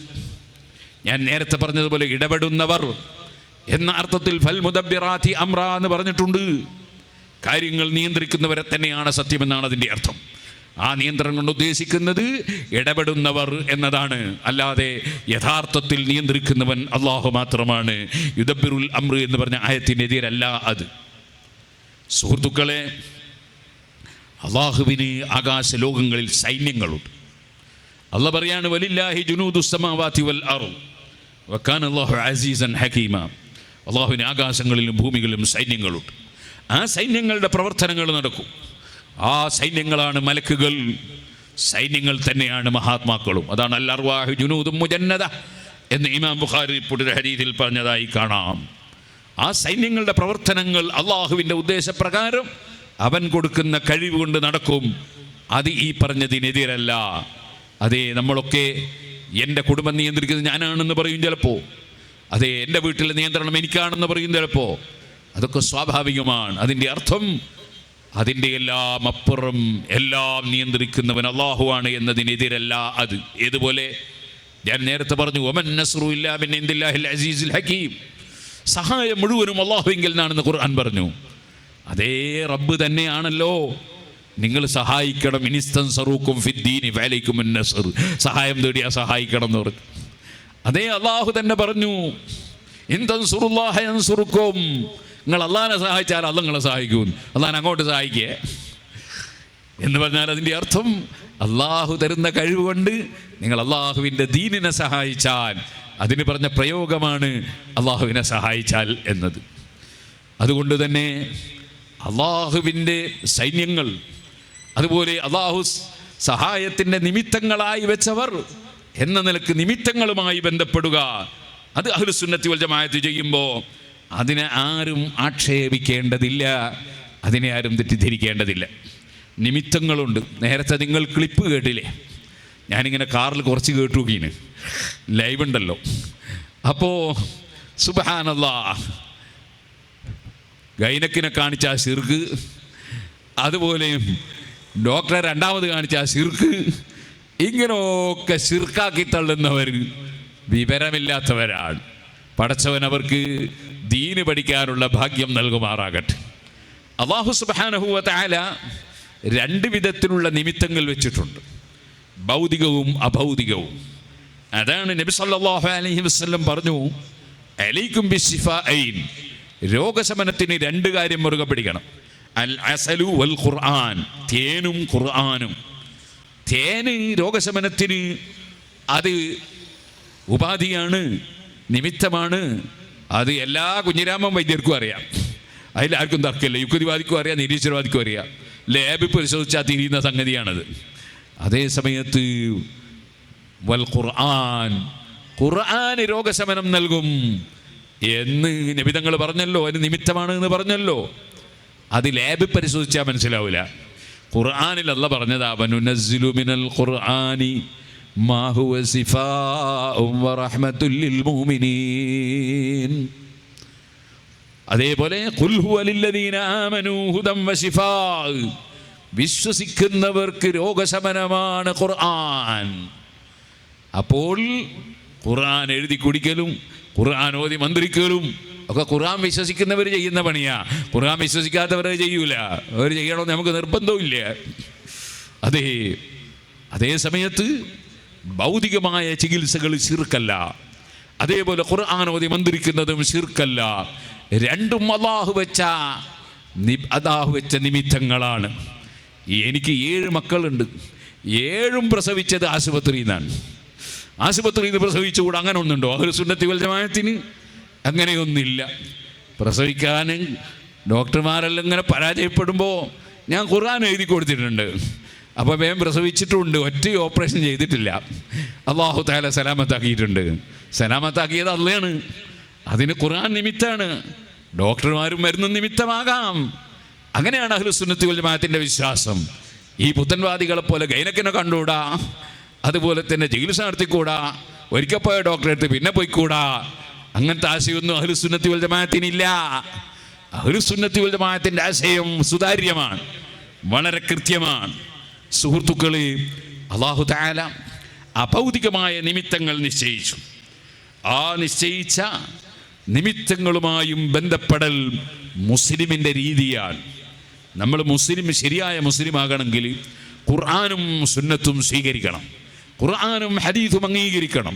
ഞാൻ നേരത്തെ പറഞ്ഞതുപോലെ ഇടപെടുന്നവർ എന്ന അർത്ഥത്തിൽ ഫൽ മുദബ്ബിറാത്തി അംറ എന്ന് പറഞ്ഞിട്ടുണ്ട്. കാര്യങ്ങൾ നിയന്ത്രിക്കുന്നവരെ തന്നെയാണ് സത്യമെന്നാണ് അതിൻ്റെ അർത്ഥം. ആ നിയന്ത്രണം കൊണ്ട് ഉദ്ദേശിക്കുന്നത് ഇടപെടുന്നവർ എന്നതാണ്, അല്ലാതെ യഥാർത്ഥത്തിൽ നിയന്ത്രിക്കുന്നവൻ അള്ളാഹു മാത്രമാണ്. യുദബ്ബിറുൽ അംർ എന്ന് പറഞ്ഞ ആയത്തിനെതിരല്ല അത്. സുഹൃത്തുക്കളെ, അള്ളാഹുവിന് ആകാശ ലോകങ്ങളിൽ സൈന്യങ്ങളുണ്ട്. അള്ളാഹ് പറയാണ് വലില്ലാഹി ജുനൂദുസ് സമാവാതി വൽ അർദ് വകാന അല്ലാഹു അസീസൻ ഹകീമ. അള്ളാഹുവിന് ആകാശങ്ങളിലും ഭൂമികളിലും സൈന്യങ്ങളുണ്ട്. ആ സൈന്യങ്ങളുടെ പ്രവർത്തനങ്ങൾ നടക്കും. ആ സൈന്യങ്ങളാണ് മലക്കുകൾ, സൈന്യങ്ങൾ തന്നെയാണ് മഹാത്മാക്കളും. അതാണ് അൽ അർവാഹു ജുനൂദും മുജന്നദ എന്ന് ഇമാം ബുഖാരി ഒരു ഹദീസിൽ പറഞ്ഞതായി കാണാം. ആ സൈന്യങ്ങളുടെ പ്രവർത്തനങ്ങൾ അള്ളാഹുവിൻ്റെ ഉദ്ദേശപ്രകാരം അവൻ കൊടുക്കുന്ന കഴിവ് കൊണ്ട് നടക്കും. അത് ഈ പറഞ്ഞതിനെതിരല്ല. അതെ, നമ്മളൊക്കെ എൻ്റെ കുടുംബം നിയന്ത്രിക്കുന്നത് ഞാനാണെന്ന് പറയും ചിലപ്പോൾ. അതെ, എൻ്റെ വീട്ടിലെ നിയന്ത്രണം എനിക്കാണെന്ന് പറയും ചിലപ്പോൾ. അതൊക്കെ സ്വാഭാവികമാണ്. അതിൻ്റെ അർത്ഥം അതിൻ്റെ എല്ലാം അപ്പുറം എല്ലാം നിയന്ത്രിക്കുന്നവൻ അള്ളാഹുവാണ് എന്നതിനെതിരല്ല അത്. ഏതുപോലെ ഞാൻ നേരത്തെ പറഞ്ഞു, വമൻ നസ്റു ഇല്ലാ മിൻ ഇൻദില്ലാഹിൽ അസീസിൽ ഹകീം, സഹായം മുഴുവനും അള്ളാഹുവിങ്കിൽ നിന്നാണെന്ന് ഖുർആൻ പറഞ്ഞു. അതേ റബ്ബ് തന്നെയാണല്ലോ നിങ്ങൾ സഹായിക്കണം, ഇനിസ്തൻസറൂക്കും ഫിദ്ദീനി ഫഅലൈക്കുമുൻ നസ്ർ, സഹായം തേടിയാ സഹായിക്കണം എന്ന് പറഞ്ഞു. അതേ അള്ളാഹു തന്നെ പറഞ്ഞു, ഇൻ തൻസുറുല്ലാഹ യൻസുറുക്കും, നിങ്ങൾ അള്ളാഹിനെ സഹായിച്ചാൽ അള്ളാഹ് നിങ്ങളെ സഹായിക്കും, അള്ളാഹിനെ അങ്ങോട്ട് സഹായിക്കേ എന്ന് പറഞ്ഞാൽ അതിൻ്റെ അർത്ഥം അള്ളാഹു തരുന്ന കഴിവ് കൊണ്ട് നിങ്ങൾ അള്ളാഹുവിൻ്റെ ദീനിനെ സഹായിച്ചാൽ, അതിന് പറഞ്ഞ പ്രയോഗമാണ് അള്ളാഹുവിനെ സഹായിച്ചാൽ എന്നത്. അതുകൊണ്ട് തന്നെ അള്ളാഹുവിൻ്റെ സൈന്യങ്ങൾ, അതുപോലെ അള്ളാഹു സഹായത്തിൻ്റെ നിമിത്തങ്ങളായി വെച്ചവർ എന്ന നിലക്ക് നിമിത്തങ്ങളുമായി ബന്ധപ്പെടുക, അത് അഹ്ലുസുന്നത്തി വൽ ജമാഅത്ത് ചെയ്യുമ്പോൾ അതിനെ ആരും ആക്ഷേപിക്കേണ്ടതില്ല, അതിനെ ആരും തെറ്റിദ്ധരിക്കേണ്ടതില്ല. നിമിത്തങ്ങളുണ്ട്. നേരത്തെ നിങ്ങൾ ക്ലിപ്പ് കേട്ടില്ലേ? ഞാനിങ്ങനെ കാറിൽ കുറച്ച് കേട്ടു നോക്കീന്, ലൈവ് ഉണ്ടല്ലോ. അപ്പോൾ സുബ്ഹാനല്ലാഹ്, ഗൈനക്കിനെ കാണിച്ച ആ ശിർക്ക്, അതുപോലെ ഡോക്ടറെ രണ്ടാമത് കാണിച്ച ആ ശിർക്ക്, ഇങ്ങനെയൊക്കെ ശിർക്കാക്കി തള്ളുന്നവർ വിവരമില്ലാത്തവരാണ്. പടച്ചവൻ അവർക്ക് ദീന് പഠിക്കാനുള്ള ഭാഗ്യം നൽകുമാറാകട്ടെ. അല്ലാഹു സുബ്ഹാനഹു വ തആല രണ്ട് വിധത്തിലുള്ള നിമിത്തങ്ങൾ വെച്ചിട്ടുണ്ട്, ഭൗതികവും അഭൗതികവും. അതാണ് നബി സല്ലല്ലാഹു അലൈഹി വസല്ലം പറഞ്ഞു, അലൈക്കും ബിശ്ശിഫാഇൻ, രോഗശമനത്തിന് രണ്ട് കാര്യം മുറുകെ പിടിക്കണം. അൽ അസലു വൽ ഖുർആൻ, തേനും ഖുർആനും. തേന് രോഗശമനത്തിന് അത് ഉപാധിയാണ്, നിമിത്തമാണ്. അത് എല്ലാ കുഞ്ഞിരാമൻ വൈദ്യർക്കും അറിയാം, അതിലാർക്കും തർക്കമില്ല. യുക്തിവാദിക്കും അറിയാം, നിരീശ്വരവാദിക്കും അറിയാം. ലാബിൽ പരിശോധിച്ചാൽ തിരിയുന്ന സംഗതിയാണത്. അതേ സമയത്ത് വൽ ഖുർആൻ, ഖുർആൻ രോഗശമനം നൽകും എന്ന് നബിതങ്ങൾ പറഞ്ഞല്ലോ, അതിന് നിമിത്തമാണ് എന്ന് പറഞ്ഞല്ലോ. അത് ലാബിൽ പരിശോധിച്ചാൽ മനസ്സിലാവില്ല. ഖുർആനിൽ അല്ലാഹ് പറഞ്ഞതാ, വനുനസ്സിലു മിനൽ ഖുർആനി മാ ഹുവ ശിഫാഉൻ വറഹ്മത്തുൽ ലിൽ മുഅ്മിനീൻ. അതേപോലെ ഖുൽ ഹുവ ലില്ലദീന ആമനൂ ഹുദൻ വശിഫാ, വിശ്വസിക്കുന്നവർക്ക് രോഗശമനമാണ് ഖുർആൻ. അപ്പോൾ ഖുർആൻ എഴുതി കുടിക്കലും ഖുർആൻ ഓതി മന്ത്രിക്കലും ഒക്കെ ഖുർആൻ വിശ്വസിക്കുന്നവർ ചെയ്യുന്ന പണിയാ. ഖുർആൻ വിശ്വസിക്കാത്തവർ ചെയ്യൂല, അവർ ചെയ്യണമെന്ന് നമുക്ക് നിർബന്ധമില്ല. അതേ സമയത്ത് ഭൗതികമായ ചികിത്സകൾ ശിർക്കല്ല, അതേപോലെ ഖുർആൻ ഓതി മന്ത്രിക്കുന്നതും ശിർക്കല്ല. രണ്ടും അല്ലാഹു വെച്ച നിമിത്തങ്ങളാണ്. എനിക്ക് 7 മക്കളുണ്ട്, 7ഉം പ്രസവിച്ചത് ആശുപത്രിയിൽ നിന്നാണ്. ആശുപത്രിയിൽ നിന്ന് പ്രസവിച്ചുകൂടെ അങ്ങനെ ഒന്നുണ്ടോ? അഹ്ലുസുന്നത്തി വൽ ജമാഅത്തിന് അങ്ങനെയൊന്നില്ല. പ്രസവിക്കാൻ ഡോക്ടർമാരെല്ലാം ഇങ്ങനെ പരാജയപ്പെടുമ്പോൾ ഞാൻ ഖുർആൻ എഴുതി കൊടുത്തിട്ടുണ്ട്. അപ്പോൾ വേഗം പ്രസവിച്ചിട്ടുണ്ട്, ഒറ്റ ഓപ്പറേഷൻ ചെയ്തിട്ടില്ല. അല്ലാഹു തആല സലാമത്താക്കിയിട്ടുണ്ട്. സലാമത്താക്കിയത് അള്ളയാണ്, അതിന് ഖുർആൻ നിമിത്താണ്. ഡോക്ടർമാരും മരുന്നും നിമിത്തമാകാം. അങ്ങനെയാണ് അഹ്ലുസുന്നത്തി വൽ ജമാഅത്തിൻ്റെ വിശ്വാസം. ഈ പുത്തൻവാദികളെ പോലെ ഗൈനക്കിനെ കണ്ടുകൂടാ, അതുപോലെ തന്നെ ചികിത്സ നടത്തിക്കൂടാ, ഒരിക്കൽ പോയ ഡോക്ടറെ അടുത്ത് പിന്നെ പോയിക്കൂടാ, അങ്ങനത്തെ ആശയമൊന്നും അഹ്ലുസുന്നത്തി വൽ ജമാഅത്തിനില്ല. അഹ്ലുസുന്നത്തി വൽ ജമാഅത്തിൻ്റെ ആശയം സുതാര്യമാണ്, വളരെ കൃത്യമാണ്. സുഹൃത്തുക്കളെ, അല്ലാഹു തആല അഭൗതികമായ നിമിത്തങ്ങൾ നിശ്ചയിച്ചു. ആ നിശ്ചയിച്ച നിമിത്തങ്ങളുമായും ബന്ധപ്പെടൽ മുസ്ലിമിൻ്റെ രീതിയാണ്. നമ്മൾ ശരിയായ മുസ്ലിം ആകണമെങ്കിൽ ഖുർആനും സുന്നത്തും സ്വീകരിക്കണം, ഖുർആനും ഹദീസും അംഗീകരിക്കണം.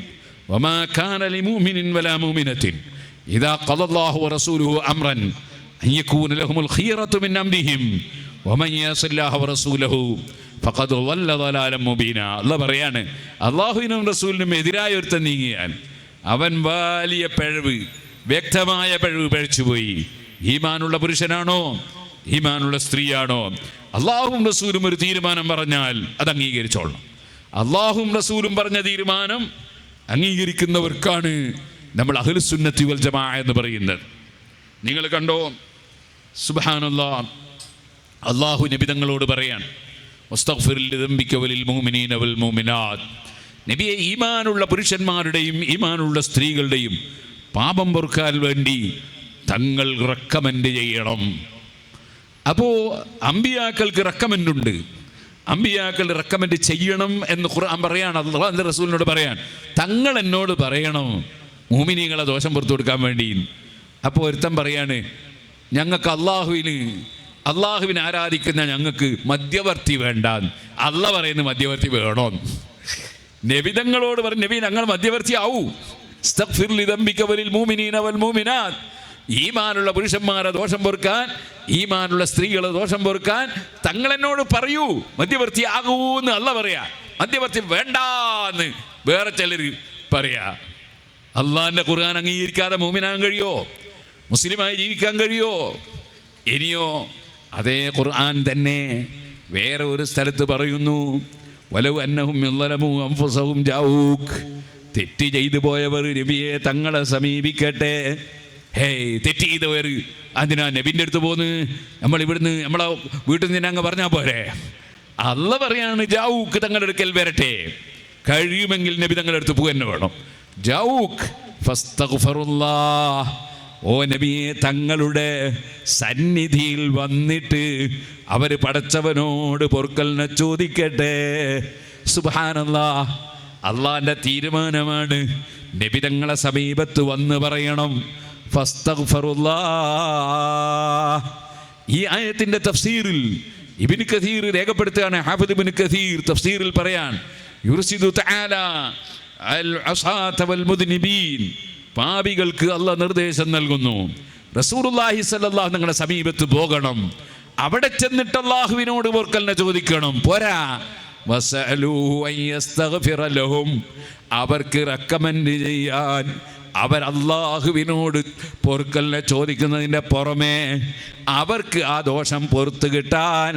വമാ കാന ലിമുഅ്മിനിൻ വലാ മുഅ്മിനത്തിൻ ഇദാ ഖദല്ലാഹു വറസൂലുഹു അംറൻ അൻ യകൂന ലഹുമുൽ ഖിയറതു മിൻ അംരിഹിം വമൻ യഅസില്ലാഹ വറസൂലഹു ഫഖദ് ളല്ല ളലാലൻ മുബീന. അല്ലാഹ് പറയാണ്, അല്ലാഹുവിനും റസൂലിനും എതിരായ ഒരുത്തൻ നീങ്ങിയാൽ അവൻ വലിയ പിഴവ്, വ്യക്തമായ പിഴവ് പഴിച്ചുപോയി. ഈമാനുള്ള പുരുഷനാണോ ഈമാനുള്ള സ്ത്രീയാണോ, അല്ലാഹുവും റസൂലും ഒരു തീരുമാനം പറഞ്ഞാൽ അത് അംഗീകരിച്ചോളണം. അല്ലാഹുവും റസൂലും പറഞ്ഞ തീരുമാനം അംഗീകരിക്കുന്നവർക്കാണ് നമ്മൾ അഹ്ലുസുന്നത്തി വൽ ജമാഅ എന്ന് പറയുന്നത്. നിങ്ങൾ കണ്ടോ, സുബ്ഹാനല്ലാഹ്, അല്ലാഹു നബിതങ്ങളോട് പറയാൻ, മുസ്തഗ്ഫിർ ലിദംബിക വലിൽ മുഅ്മിനീന വൽ മുഅ്മിനാത്ത്. നബിയെ, ഈമാനുള്ള പുരുഷന്മാരുടെയും ഈമാനുള്ള സ്ത്രീകളുടെയും പാപം പൊറുക്കാൻ വേണ്ടി തങ്ങൾ റെക്കമെൻഡ് ചെയ്യണം. അപ്പോൾ അമ്പിയാക്കൾക്ക് റെക്കമെൻഡുണ്ട്, അമ്പിയാക്കൾ റെക്കമെൻഡ് ചെയ്യണം എന്ന് ഖുർആൻ പറയാണ്. അല്ലാഹുവിൻ്റെ റസൂലിനോട് പറയാൻ, തങ്ങൾ എന്നോട് പറയണം മുഅ്മിനീങ്ങളെ ദോഷം പുറത്തു കൊടുക്കാൻ വേണ്ടി. അപ്പോൾ ഒരുത്തൻ പറയാണ്, ഞങ്ങൾക്ക് അള്ളാഹുവിനെ ആരാധിക്കുന്ന ഞങ്ങൾക്ക് മധ്യവർത്തി വേണ്ട. അല്ലാഹ് പറയുന്ന മധ്യവർത്തി വേണോ? നബിതങ്ങളോട് പറഞ്ഞു, നബി ഞങ്ങൾ മധ്യവർത്തി ആവൂ. ഇസ്തഗ്ഫിർ ലിദംബിക വലിൽ മുഅ്മിനീന വൽ മുഅ്മിനാത്ത്. ഈമാനുള്ള പുരുഷന്മാരെ ദോഷം പൊറുക്കാൻ, ഈമാനുള്ള സ്ത്രീകളെ ദോഷം പൊറുക്കാൻ തങ്ങളെന്നോട് പറയൂ, മധ്യവർത്തിയാകൂന്ന് അല്ല പറയാ, മധ്യവർത്തി വേണ്ടാന്ന് വേറെ ചിലർ പറയാ. അള്ളാഹിന്റെ ഖുർആൻ അംഗീകരിക്കാതെ മുഅ്മിനാകാൻ കഴിയോ? മുസ്ലിമായി ജീവിക്കാൻ കഴിയോ? ഇനിയോ അതേ ഖുർആൻ തന്നെ വേറെ ഒരു സ്ഥലത്ത് പറയുന്നു, വലൗ അന്നഹും യളമു അൻഫുസഹും ജാഊക്, തെറ്റ് ചെയ്തു പോയവർ നബിയെ തങ്ങളെ സമീപിക്കട്ടെ. ഹേയ്, തെറ്റ് ചെയ്തവർ അതിനാ നബിൻ്റെ അടുത്ത് പോന്ന് നമ്മൾ ഇവിടുന്ന് നമ്മളെ വീട്ടിൽ നിന്ന് അങ്ങ് പറഞ്ഞാൽ പോരെ? അല്ല പറയാണ് ജാഊക്ക് തങ്ങളുടെ അടുക്കൽ വരട്ടെ, കഴിയുമെങ്കിൽ നബി തങ്ങളുടെ അടുത്ത് പോകാൻ വേണം. ജാഊക്ക് ഫസ്തഗ്ഫിറുല്ലാഹ്, ഓ നബിയെ തങ്ങളുടെ സന്നിധിയിൽ വന്നിട്ട് അവർ പടച്ചവനോട് പൊറുക്കലിനെ ചോദിക്കട്ടെ. സുബ്ഹാനല്ലാഹ്, അള്ളാന്റെ തീരുമാനമാണ്. നബി തങ്ങളെ സമീപത്ത് വന്ന് പറയണം ഫസ്തഗ്ഫിറുല്ലാഹ്. ഈ ആയത്തിന്റെ തഫ്സീറിൽ ഇബ്നു കസീർ രേഖപ്പെടുത്തുകയാണ്. ഹാഫിദ് ഇബ്നു കസീർ തഫ്സീറിൽ പറയാൻ, യുർസിദു തആല അൽ അസാത വൽ മുദ്നിബീൻ, പാപികൾക്ക് അല്ലാഹ് നിർദ്ദേശം നൽകുന്നു, റസൂലുള്ളാഹി സ്വല്ലല്ലാഹു നിങ്ങളുടെ സമീപത്ത് പോകണം, അവിടെ ചെന്നിട്ട് അല്ലാഹുവിനോട് പൊറുക്കലിനെ ചോദിക്കണം. പോരാ, വസഅലൂഹു അൻ യസ്തഗ്ഫിറ ലഹും, അവർക്ക് റെക്കമെൻഡ് ചെയ്യാൻ, അവർ അല്ലാഹുവിനോട് പൊറുക്കലിനെ ചോദിക്കുന്നതിൻ്റെ പുറമെ അവർക്ക് ആ ദോഷം പൊറുത്ത് കിട്ടാൻ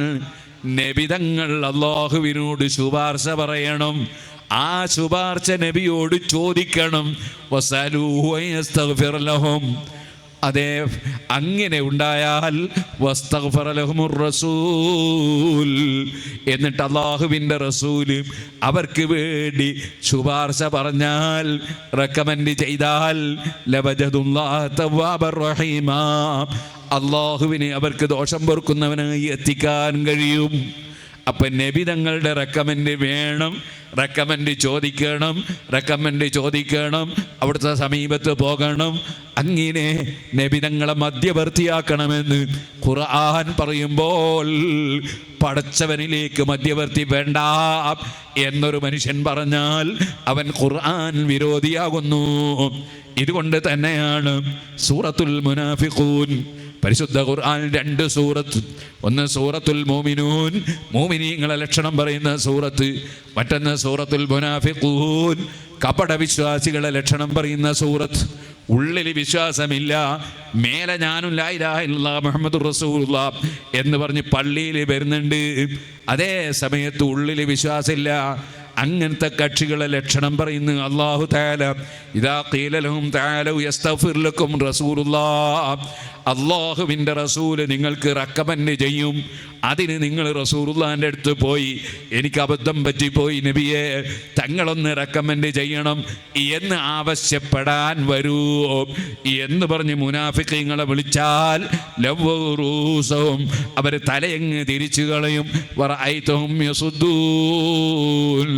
നബിതങ്ങൾ അല്ലാഹുവിനോട് ശുപാർശ പറയണം. ആ ശുപാർശ നബിയോട് ചോദിക്കണം. വസഅലൂഹു അൻ യസ്തഗ്ഫിറ ലഹും, അതെ, അങ്ങനെ ഉണ്ടായാൽ വസ്തഗ്ഫറ ലഹുമുർ റസൂൽ, എന്നിട്ട് അല്ലാഹുവിൻ്റെ റസൂല് അവർക്ക് വേണ്ടി ശുപാർശ പറഞ്ഞാൽ, റെക്കമെൻഡ് ചെയ്താൽ, ലവജദുല്ലാഹ തവ്വാബർ റഹീമാ, അല്ലാഹുവിനെ അവർക്ക് ദോഷം പൊറുക്കുന്നവനായി എത്തിക്കാൻ കഴിയും. അപ്പം നബി തങ്ങളുടെ റെക്കമെൻഡ് വേണം, റെക്കമെൻഡ് ചോദിക്കണം, അവിടുത്തെ സമീപത്ത് പോകണം. അങ്ങനെ നബി തങ്ങളെ മധ്യവർത്തിയാക്കണമെന്ന് ഖുർആൻ പറയുമ്പോൾ, പടച്ചവനിലേക്ക് മധ്യവർത്തി വേണ്ട എന്നൊരു മനുഷ്യൻ പറഞ്ഞാൽ അവൻ ഖുർആൻ വിരോധിയാകുന്നു. ഇതുകൊണ്ട് തന്നെയാണ് സൂറത്തുൽ മുനാഫിഖൂൻ, പരിശുദ്ധ ഖുർആൻ 2 സൂറത്ത്, ഒന്ന് സൂറത്തുൽ മുഅ്മിനൂൻ, മുഅ്മിനീങ്ങളെ ലക്ഷണം പറയുന്ന സൂറത്ത്, മറ്റൊന്ന് സൂറത്തുൽ മുനാഫിഖൂൻ, കപട വിശ്വാസികളെ ലക്ഷണം പറയുന്ന സൂറത്ത്. ഉള്ളിൽ വിശ്വാസമില്ല, മേലെ ഞാനും ലാ ഇലാഹ ഇല്ലല്ലാഹ് മുഹമ്മദുർ റസൂലുള്ളാഹ് എന്ന് പറഞ്ഞ് പള്ളിയിൽ വരുന്നുണ്ട്, അതേ സമയത്ത് ഉള്ളിൽ വിശ്വാസമില്ല. അങ്ങനത്തെ കക്ഷികളെ ലക്ഷണം പറയുന്നു അല്ലാഹു തആല. ഇദാ ഖീല ലഹും തആലൂ യസ്തഗ്ഫിർ ലക്കും റസൂലുള്ളാഹ്, അല്ലാഹുവിൻ്റെ റസൂല് നിങ്ങൾക്ക് റെക്കമെൻഡ് ചെയ്യും. അതിന് നിങ്ങൾ റസൂലുള്ളാഹിൻ്റെ അടുത്ത് പോയി, എനിക്ക് അബദ്ധം പറ്റിപ്പോയി നബിയെ, തങ്ങളൊന്ന് റെക്കമെൻഡ് ചെയ്യണം എന്ന് ആവശ്യപ്പെടാൻ വരൂ എന്ന് പറഞ്ഞ് മുനാഫിഖീങ്ങളെ വിളിച്ചാൽ ലവ്വറൂസഹും, അവർ തലയങ്ങ് തിരിച്ചു കളയും. വറഅയ്തഹും യസുദ്ദൂൻ,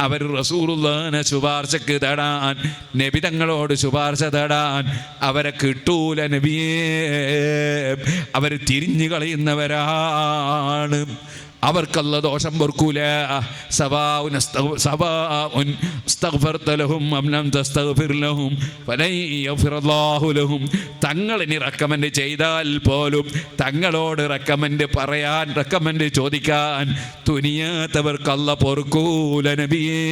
അവർ റസൂലുള്ളാഹിനെ ശുപാർശക്ക് തേടാൻ, നബി തങ്ങളോട് ശുപാർശ തേടാൻ അവരെ കിട്ടൂല നബിയേ, അവർ തിരിഞ്ഞു കളയുന്നവരാണ്. അവർക്കല്ല ദോഷം പൊറുക്കൂല. സവാഉൻ ഇസ്തഗ്ഫർത ലഹും അം ലം തസ്തഗ്ഫിർ ലഹും ഫലൻ യഗ്ഫിറല്ലാഹു ലഹും, തങ്ങൾ ഇനി റെക്കമെൻഡ് ചെയ്താൽ പോലും തങ്ങളോട് റെക്കമെൻഡ് ചോദിക്കാൻ തുനിയാത്തവർക്കല്ല പൊറുക്കൂല നബിയേ.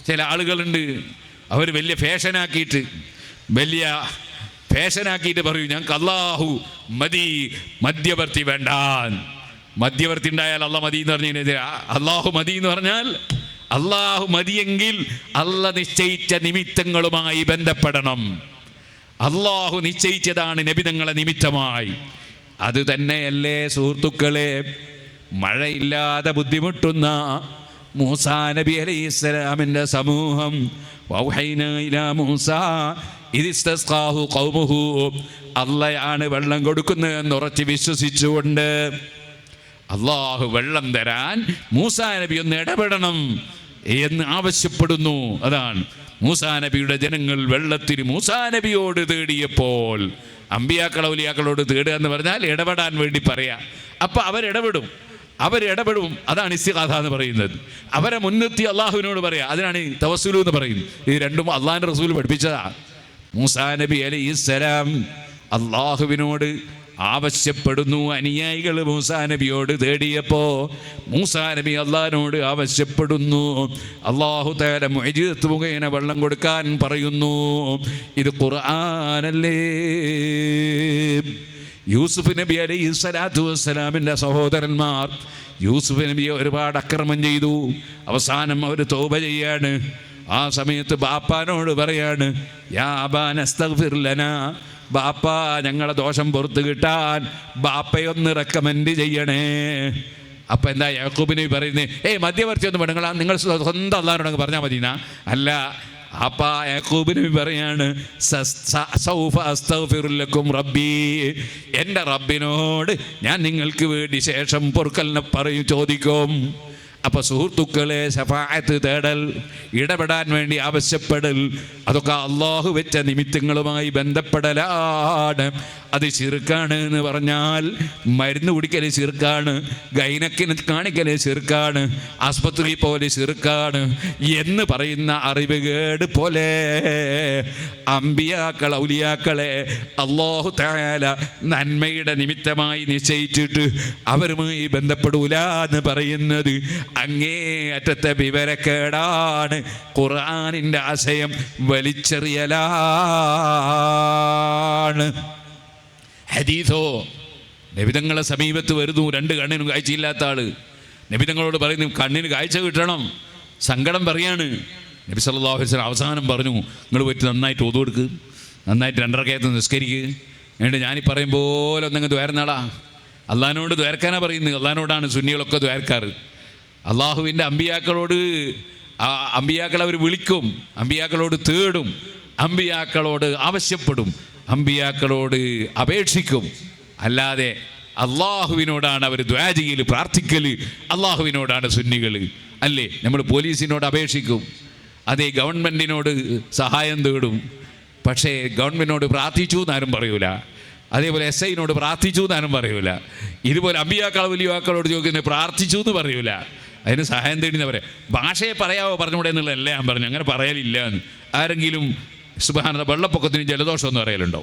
ചില ആളുകളുണ്ട്, അവർ വലിയ ഫാഷനാക്കിയിട്ട് പറയും, ഞങ്ങൾക്ക് അല്ലാഹു മതി, മധ്യവർത്തി വേണ്ട. മധ്യവർത്തി ഉണ്ടായാൽ അള്ളാഹ് മതി എന്ന് പറഞ്ഞു. അല്ലാഹു മതി എന്ന് പറഞ്ഞാൽ, അല്ലാഹു മതിയെങ്കിൽ അള്ളാഹ് നിശ്ചയിച്ച നിമിത്തങ്ങളുമായി ബന്ധപ്പെടണം. അല്ലാഹു നിശ്ചയിച്ചതാണ് നബിതങ്ങളെ നിമിത്തമായി. അത് തന്നെയല്ലേ സുഹൃത്തുക്കളെ, മഴയില്ലാതെ ബുദ്ധിമുട്ടുന്ന മൂസാ നബി അലൈഹിസ്സലാമിൻ്റെ സമൂഹം, വൗഹൈനാ ഇലാ മൂസാ ഇദ് ഇസ്തസ്ഖാഹു ഖൗമുഹു, അള്ളയാണ് വെള്ളം കൊടുക്കുന്നതെന്ന് ഉറച്ച് വിശ്വസിച്ചുകൊണ്ട് അള്ളാഹു വെള്ളം തരാൻ മൂസാ നബി ഒന്ന് ഇടപെടണം എന്ന് ആവശ്യപ്പെടുന്നു. അതാണ് മൂസാ നബിയുടെ ജനങ്ങൾ വെള്ളത്തിന് മൂസാ നബിയോട് തേടിയപ്പോൾ, അമ്പിയാക്കളൗലിയാക്കളോട് തേടുക എന്ന് പറഞ്ഞാൽ ഇടപെടാൻ വേണ്ടി പറയാം. അപ്പം അവരിടപെടും. അതാണ് ഇസ്തിഗാഥ എന്ന് പറയുന്നത്. അവരെ മുൻനിർത്തി അള്ളാഹുവിനോട് പറയാം. അതിനാണ് തവസ്സുലു എന്ന് പറയുന്നത്. ഇത് രണ്ടും അള്ളാഹിൻ്റെ റസൂൽ പഠിപ്പിച്ചതാണ്. മൂസാ നബി അലൈഹിസ്സലാം അള്ളാഹുവിനോട് ആവശ്യപ്പെടുന്നു. അനുയായികൾ മൂസാ നബിയോട് തേടിയപ്പോ മൂസാ നബി അള്ളാഹിനോട് ആവശ്യപ്പെടുന്നു. അല്ലാഹു തആല മുഅ്ജിസത്ത് മുഖേന വെള്ളം കൊടുക്കാൻ പറയുന്നു. ഇത് ഖുർആനല്ലേ? യൂസുഫ് നബി അലൈഹിസ്സലാത്തു വസ്സലാമിൻ്റെ സഹോദരന്മാർ യൂസുഫ് നബിയെ ഒരുപാട് അക്രമം ചെയ്തു. അവസാനം അവർ തൗബ ചെയ്യാണ്. ആ സമയത്ത് ബാപ്പാനോട് പറയാണ്, യാ അബാന അസ്തഗ്ഫിർ ലനാ, ബാപ്പ ഞങ്ങളെ ദോഷം പുറത്ത് കിട്ടാൻ ബാപ്പയൊന്ന് റെക്കമെൻഡ് ചെയ്യണേ. അപ്പം എന്താ യാക്കൂബ് നബി പറയുന്നത്, മധ്യവർത്തി ഒന്നും വേണം, നിങ്ങൾ സ്വന്തം അല്ലാഹുവിനോട് പറഞ്ഞാൽ മതി. അല്ല, അപ്പ യാക്കൂബ് നബി പറയാണ്, സൗഫ അസ്തഗ്ഫിറു ലക്കും റബ്ബി, എൻ്റെ റബ്ബിനോട് ഞാൻ നിങ്ങൾക്ക് വേണ്ടി ശേഷം പൊറുക്കലിനെ ചോദിക്കും. അപ്പോൾ സുഹൃത്തുക്കളെ, ശഫാഅത്ത് തേടൽ, ഇടപെടാൻ വേണ്ടി ആവശ്യപ്പെടൽ, അതൊക്കെ അള്ളാഹു വെച്ച നിമിത്തങ്ങളുമായി ബന്ധപ്പെടലാണ്. അത് ശിർക്കാണ് എന്ന് പറഞ്ഞാൽ മരുന്ന് കുടിക്കൽ ശിർക്കാണ്, ഗൈനക്കിന് കാണിക്കൽ ശിർക്കാണ്, ആസ്പത്രി പോലെ ശിർക്കാണ് എന്ന് പറയുന്ന അറിവുകേട് പോലെ അമ്പിയാക്കൾ ഔലിയാക്കളെ അല്ലാഹു തആല നന്മയുടെ നിമിത്തമായി നിശ്ചയിച്ചിട്ട് അവരുമായി ബന്ധപ്പെടൂല എന്ന് പറയുന്നത് അങ്ങേയറ്റത്തെ വിവരക്കേടാണ്. ഖുർആനിൻ്റെ ആശയം വലിച്ചെറിയലാണ്. ഹദീസോ, നബിതങ്ങളെ സമീപത്ത് വരുന്നു, രണ്ട് കണ്ണിനും കാഴ്ചയില്ലാത്ത ആള്. നബിതങ്ങളോട് പറയുന്നു, കണ്ണിന് കാഴ്ച കിട്ടണം. സങ്കടം പറയാണ്. നബി സല്ലല്ലാഹു അലൈഹി വസല്ലം അവസാനം പറഞ്ഞു, നിങ്ങൾ പോയിട്ട് നന്നായിട്ട് ഒതു കൊടുക്ക്, നന്നായിട്ട് 2 റക്അത്ത് നിസ്കരിക്ക്. എന്നിട്ട് ഞാനീ പറയും പോലെ ഒന്നങ്ങ് ദ്വാരുന്നാളാ. അള്ളാഹിനോട് ദ്വാരക്കാനാണ് പറയുന്നത്. അള്ളാഹിനോടാണ് സുന്നികളൊക്കെ ദ്വാരക്കാറ്. അള്ളാഹുവിൻ്റെ അമ്പിയാക്കൾ അവർ വിളിക്കും, അമ്പിയാക്കളോട് തേടും, അമ്പിയാക്കളോട് ആവശ്യപ്പെടും, അമ്പിയാക്കളോട് അപേക്ഷിക്കും. അല്ലാതെ അള്ളാഹുവിനോടാണ് അവർ ദുആ ചെയ്യൽ, പ്രാർത്ഥിക്കൽ അള്ളാഹുവിനോടാണ് സുന്നികൾ. അല്ലേ? നമ്മൾ പോലീസിനോട് അപേക്ഷിക്കും, അതേ ഗവൺമെൻറ്റിനോട് സഹായം തേടും, പക്ഷേ ഗവൺമെൻറ്റിനോട് പ്രാർത്ഥിച്ചു എന്നാരും പറയൂല. അതേപോലെ SIനോട് പ്രാർത്ഥിച്ചു എന്നാരും പറയൂല. ഇതുപോലെ അമ്പിയാക്കൾ വലിയാക്കളോട് ചോദിക്കുന്നത് പ്രാർത്ഥിച്ചു എന്ന് പറയൂല, അതിന് സഹായം തേടിയെന്ന് പറയാം. ഭാഷയെ പറയാവോ പറഞ്ഞുകൂടെ എന്നുള്ളതല്ല ഞാൻ പറഞ്ഞു, അങ്ങനെ പറയലില്ല എന്ന്. ആരെങ്കിലും സുബ്ഹാനല്ലാഹ് വെള്ളപ്പൊക്കത്തിന് ജലദോഷം എന്ന് പറയലുണ്ടോ?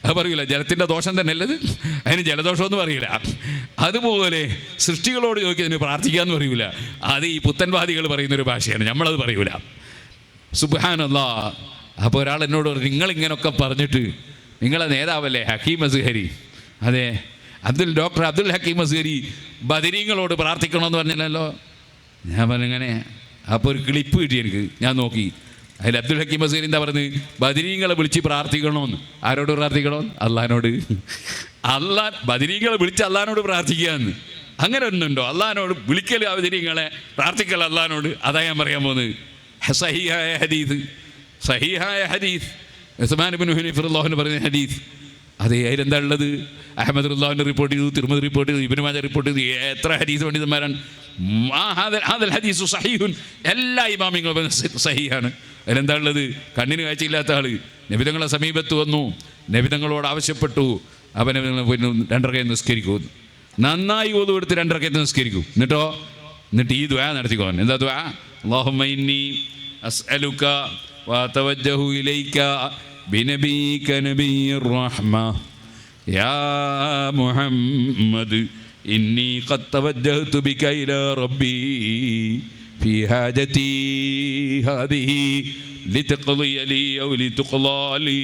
അത് പറയൂല. ജലത്തിൻ്റെ ദോഷം തന്നെ അല്ലത്, അതിന് ജലദോഷമെന്ന് പറയൂല. അതുപോലെ സൃഷ്ടികളോട് ചോദിക്കുന്നതിന് പ്രാർത്ഥിക്കാമെന്ന് പറയൂല. അത് ഈ പുത്തൻവാദികൾ പറയുന്നൊരു ഭാഷയാണ്, നമ്മളത് പറയൂല. സുബ്ഹാനല്ലാഹ്. അപ്പോൾ ഒരാൾ എന്നോട് പറഞ്ഞു, നിങ്ങളിങ്ങനൊക്കെ പറഞ്ഞിട്ട് നിങ്ങളെ നേതാവല്ലേ ഹക്കീം അസ്ഹരി, അതെ ഡോക്ടർ അബ്ദുൽ ഹക്കീം അസ്ഹരി ബദരീങ്ങളോട് പ്രാർത്ഥിക്കണമെന്ന് പറഞ്ഞില്ലല്ലോ. ഞാൻ പറഞ്ഞിങ്ങനെ. അപ്പോൾ ഒരു ക്ലിപ്പ് കിട്ടി എനിക്ക്, ഞാൻ നോക്കി. അതിൽ അബ്ദുൽ ഹക്കീം അസ്ഹരി എന്താ പറഞ്ഞത്? ബദരീങ്ങളെ വിളിച്ച് പ്രാർത്ഥിക്കണമെന്ന്. ആരോട് പ്രാർത്ഥിക്കണം? അള്ളാഹിനോട്. ബദരീങ്ങളെ വിളിച്ച് അള്ളാഹിനോട് പ്രാർത്ഥിക്കാമെന്ന്. അങ്ങനെ ഒന്നുണ്ടോ? അള്ളാഹിനോട് വിളിക്കൽ ബദരീങ്ങളെ, പ്രാർത്ഥിക്കൽ അള്ളാഹിനോട്. അതാ ഞാൻ പറയാൻ പോകുന്നത്. സഹീഹായ ഹദീസ് ഉസ്മാൻ ഇബ്നു ഹുനൈഫ് റളിയല്ലാഹു അൻഹു പറയുന്ന ഹദീസ്. അതെ, അതിലെന്താ ഉള്ളത്? അഹ്മദ് റളിയല്ലാഹു റിപ്പോർട്ട് ചെയ്തു, തിർമിദി റിപ്പോർട്ട് ചെയ്തു, ഇബ്നു മാജ റിപ്പോർട്ട് ചെയ്തു. എത്ര ഹദീസ് പണ്ഡിതന്മാരാണ്. ഹാദൽ ഹദീസു സഹീഹുൻ, എല്ലാ ഇമാമിങ്ങളും സഹീഹാണ്. അതിലെന്താ ഉള്ളത്? കണ്ണിന് കാഴ്ചയില്ലാത്ത ആള് നബിതങ്ങളെ സമീപത്ത് വന്നു, നബിതങ്ങളോട് ആവശ്യപ്പെട്ടു, അവൻ 2 റക്അത്ത് നിസ്കരിക്കൂ, നന്നായി ഓതു എടുത്ത് 2 റക്അത്ത് നിസ്കരിക്കൂ. എന്നിട്ട് ഈ ദുആ നടത്തിക്കോ. എന്താ ദുആ? അല്ലാഹുമ്മ ഇന്നി അസ്അലുക വഅതവജ്ജഹു ഇലൈക ബിനബിയിക നബിയ്യിർ റഹ്മ യാ മുഹമ്മദ് ഇന്നി ഖദ് തവജ്ജഹതു ബിക ഇലാ റബ്ബി ഫീ ഹാജതി ഹാദിഹി ലിതഖ്ളി ലി ഔ ലിതുഖ്ളാ ലി